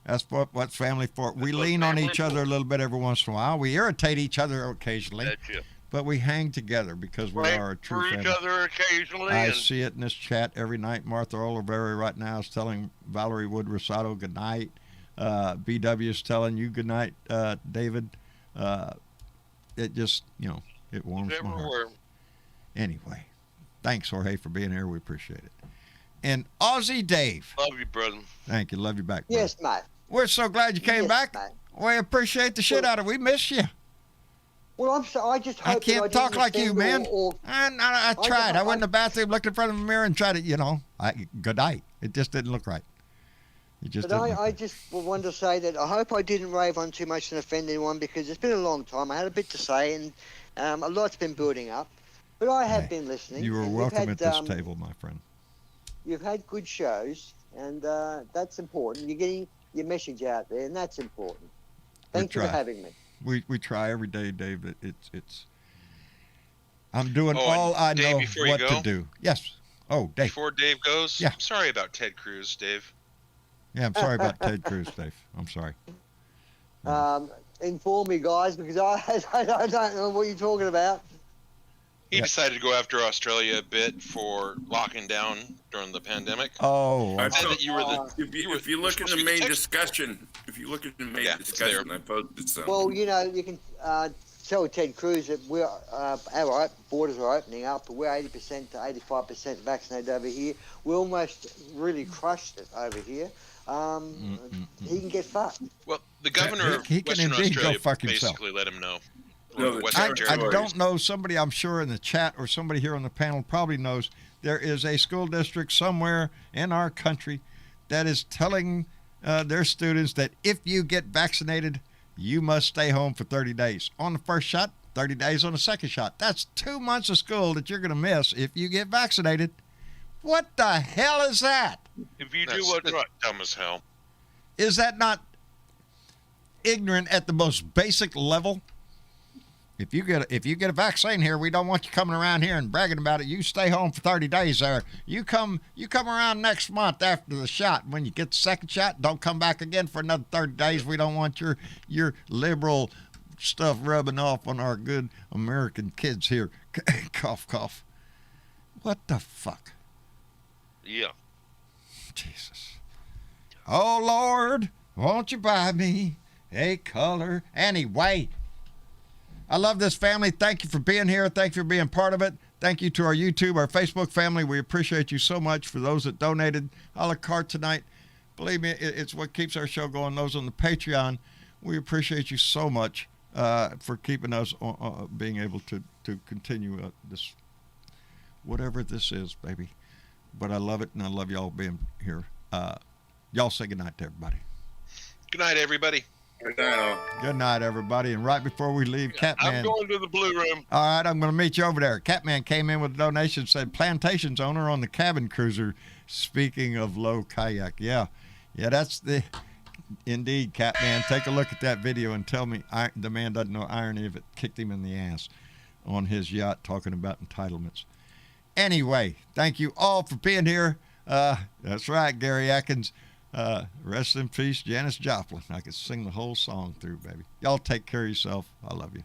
[SPEAKER 2] That's what's family for. We
[SPEAKER 8] what
[SPEAKER 2] lean on
[SPEAKER 8] family's
[SPEAKER 2] each other
[SPEAKER 8] for.
[SPEAKER 2] a little bit every once in a while. We irritate each other occasionally,
[SPEAKER 8] That's you.
[SPEAKER 2] but we hang together because we
[SPEAKER 8] Pray
[SPEAKER 2] are a true
[SPEAKER 8] for
[SPEAKER 2] family.
[SPEAKER 8] each other occasionally,
[SPEAKER 2] I
[SPEAKER 8] and
[SPEAKER 2] see it in this chat every night. Martha Oliveira right now is telling Valerie Wood Rosado good night. BW is telling you good night, David. It just, it warms my heart.
[SPEAKER 8] everywhere.
[SPEAKER 2] Anyway, thanks, Jorge, for being here. We appreciate it. And Aussie Dave,
[SPEAKER 8] Love you, brother.
[SPEAKER 2] thank you. Love you back, brother.
[SPEAKER 7] Yes, mate.
[SPEAKER 2] We're so glad you came
[SPEAKER 7] Yes,
[SPEAKER 2] back.
[SPEAKER 7] mate.
[SPEAKER 2] We appreciate the shit out of it. We miss you.
[SPEAKER 7] Well, I just hope
[SPEAKER 2] I
[SPEAKER 7] that
[SPEAKER 2] can't
[SPEAKER 7] didn't
[SPEAKER 2] talk like you,
[SPEAKER 7] offend
[SPEAKER 2] man.
[SPEAKER 7] or
[SPEAKER 2] I tried. I went in the bathroom, looked in front of the mirror, and tried to, good night. It just didn't look right. It just
[SPEAKER 7] But
[SPEAKER 2] didn't look
[SPEAKER 7] I
[SPEAKER 2] right.
[SPEAKER 7] just wanted to say that I hope I didn't rave on too much and offend anyone, because it's been a long time. I had a bit to say, and a lot's been building up. But I have been listening.
[SPEAKER 2] You were
[SPEAKER 7] and we've
[SPEAKER 2] welcome
[SPEAKER 7] had,
[SPEAKER 2] at this table, my friend.
[SPEAKER 7] You've had good shows, and that's important. You're getting your message out there, and that's important. Thank you for
[SPEAKER 2] try.
[SPEAKER 7] having me.
[SPEAKER 2] We try every day, Dave. It's. I'm doing
[SPEAKER 4] Oh,
[SPEAKER 2] all I
[SPEAKER 4] and Dave,
[SPEAKER 2] know
[SPEAKER 4] before you
[SPEAKER 2] what to
[SPEAKER 4] go?
[SPEAKER 2] do. Yes. Oh, Dave.
[SPEAKER 4] Before Dave goes,
[SPEAKER 2] Yeah.
[SPEAKER 4] I'm sorry about Ted Cruz, Dave.
[SPEAKER 2] Yeah, I'm sorry about Ted Cruz, Dave. I'm sorry.
[SPEAKER 7] Inform me, guys, because I don't know what you're talking about.
[SPEAKER 4] He
[SPEAKER 2] Yeah.
[SPEAKER 4] decided to go after Australia a bit for locking down during the pandemic.
[SPEAKER 2] Oh,
[SPEAKER 6] I
[SPEAKER 4] Said
[SPEAKER 6] thought-
[SPEAKER 4] that you were the.
[SPEAKER 6] If you look in
[SPEAKER 4] supposed
[SPEAKER 6] the
[SPEAKER 4] to be
[SPEAKER 6] main
[SPEAKER 4] text-
[SPEAKER 6] discussion,
[SPEAKER 4] it's there.
[SPEAKER 6] I posted something.
[SPEAKER 7] Well, you can tell Ted Cruz that we're all right. Borders are opening up, but we're 80% to 85% vaccinated over here. We almost really crushed it over here. He can get fucked.
[SPEAKER 4] Well, the governor of
[SPEAKER 2] he can
[SPEAKER 4] Western
[SPEAKER 2] indeed go
[SPEAKER 4] Australia
[SPEAKER 2] fuck himself.
[SPEAKER 4] basically let him know.
[SPEAKER 6] No,
[SPEAKER 4] Or
[SPEAKER 6] the
[SPEAKER 4] the Western
[SPEAKER 2] I
[SPEAKER 4] Territories.
[SPEAKER 2] don't know. Somebody I'm sure in the chat or somebody here on the panel probably knows there is a school district somewhere in our country that is telling their students that if you get vaccinated, you must stay home for 30 days. On the first shot, 30 days on the second shot. That's 2 months of school that you're going to miss if you get vaccinated. What the hell is that?
[SPEAKER 8] If you do
[SPEAKER 4] That's
[SPEAKER 8] what's right.
[SPEAKER 4] dumb as hell.
[SPEAKER 2] Is that not ignorant at the most basic level? If you get a vaccine here, we don't want you coming around here and bragging about it. You stay home for 30 days there. You come around next month after the shot. When you get the second shot, don't come back again for another 30 days. We don't want your liberal stuff rubbing off on our good American kids here. Cough, cough. What the fuck?
[SPEAKER 8] Yeah.
[SPEAKER 2] Jesus. Oh, Lord, won't you buy me a color? Anyway, I love this family. Thank you for being here. Thank you for being part of it. Thank you to our YouTube, our Facebook family. We appreciate you so much. For those that donated a la carte tonight, believe me, it's what keeps our show going. Those on the Patreon, we appreciate you so much for keeping us being able to continue this, whatever this is, baby. But I love it, and I love y'all being here. Y'all say goodnight to everybody.
[SPEAKER 4] Good night, everybody.
[SPEAKER 2] Good night, everybody. And right before we leave, Catman.
[SPEAKER 8] I'm going to the blue room.
[SPEAKER 2] All right, I'm going to meet you over there. Catman came in with a donation, said Plantations owner on the cabin cruiser. Speaking of low kayak. Yeah, that's indeed, Catman. Take a look at that video and tell me the man doesn't know irony if it kicked him in the ass on his yacht talking about entitlements. Anyway, thank you all for being here. That's right, Gary Atkins. Rest in peace, Janis Joplin. I could sing the whole song through, baby. Y'all take care of yourself. I love you.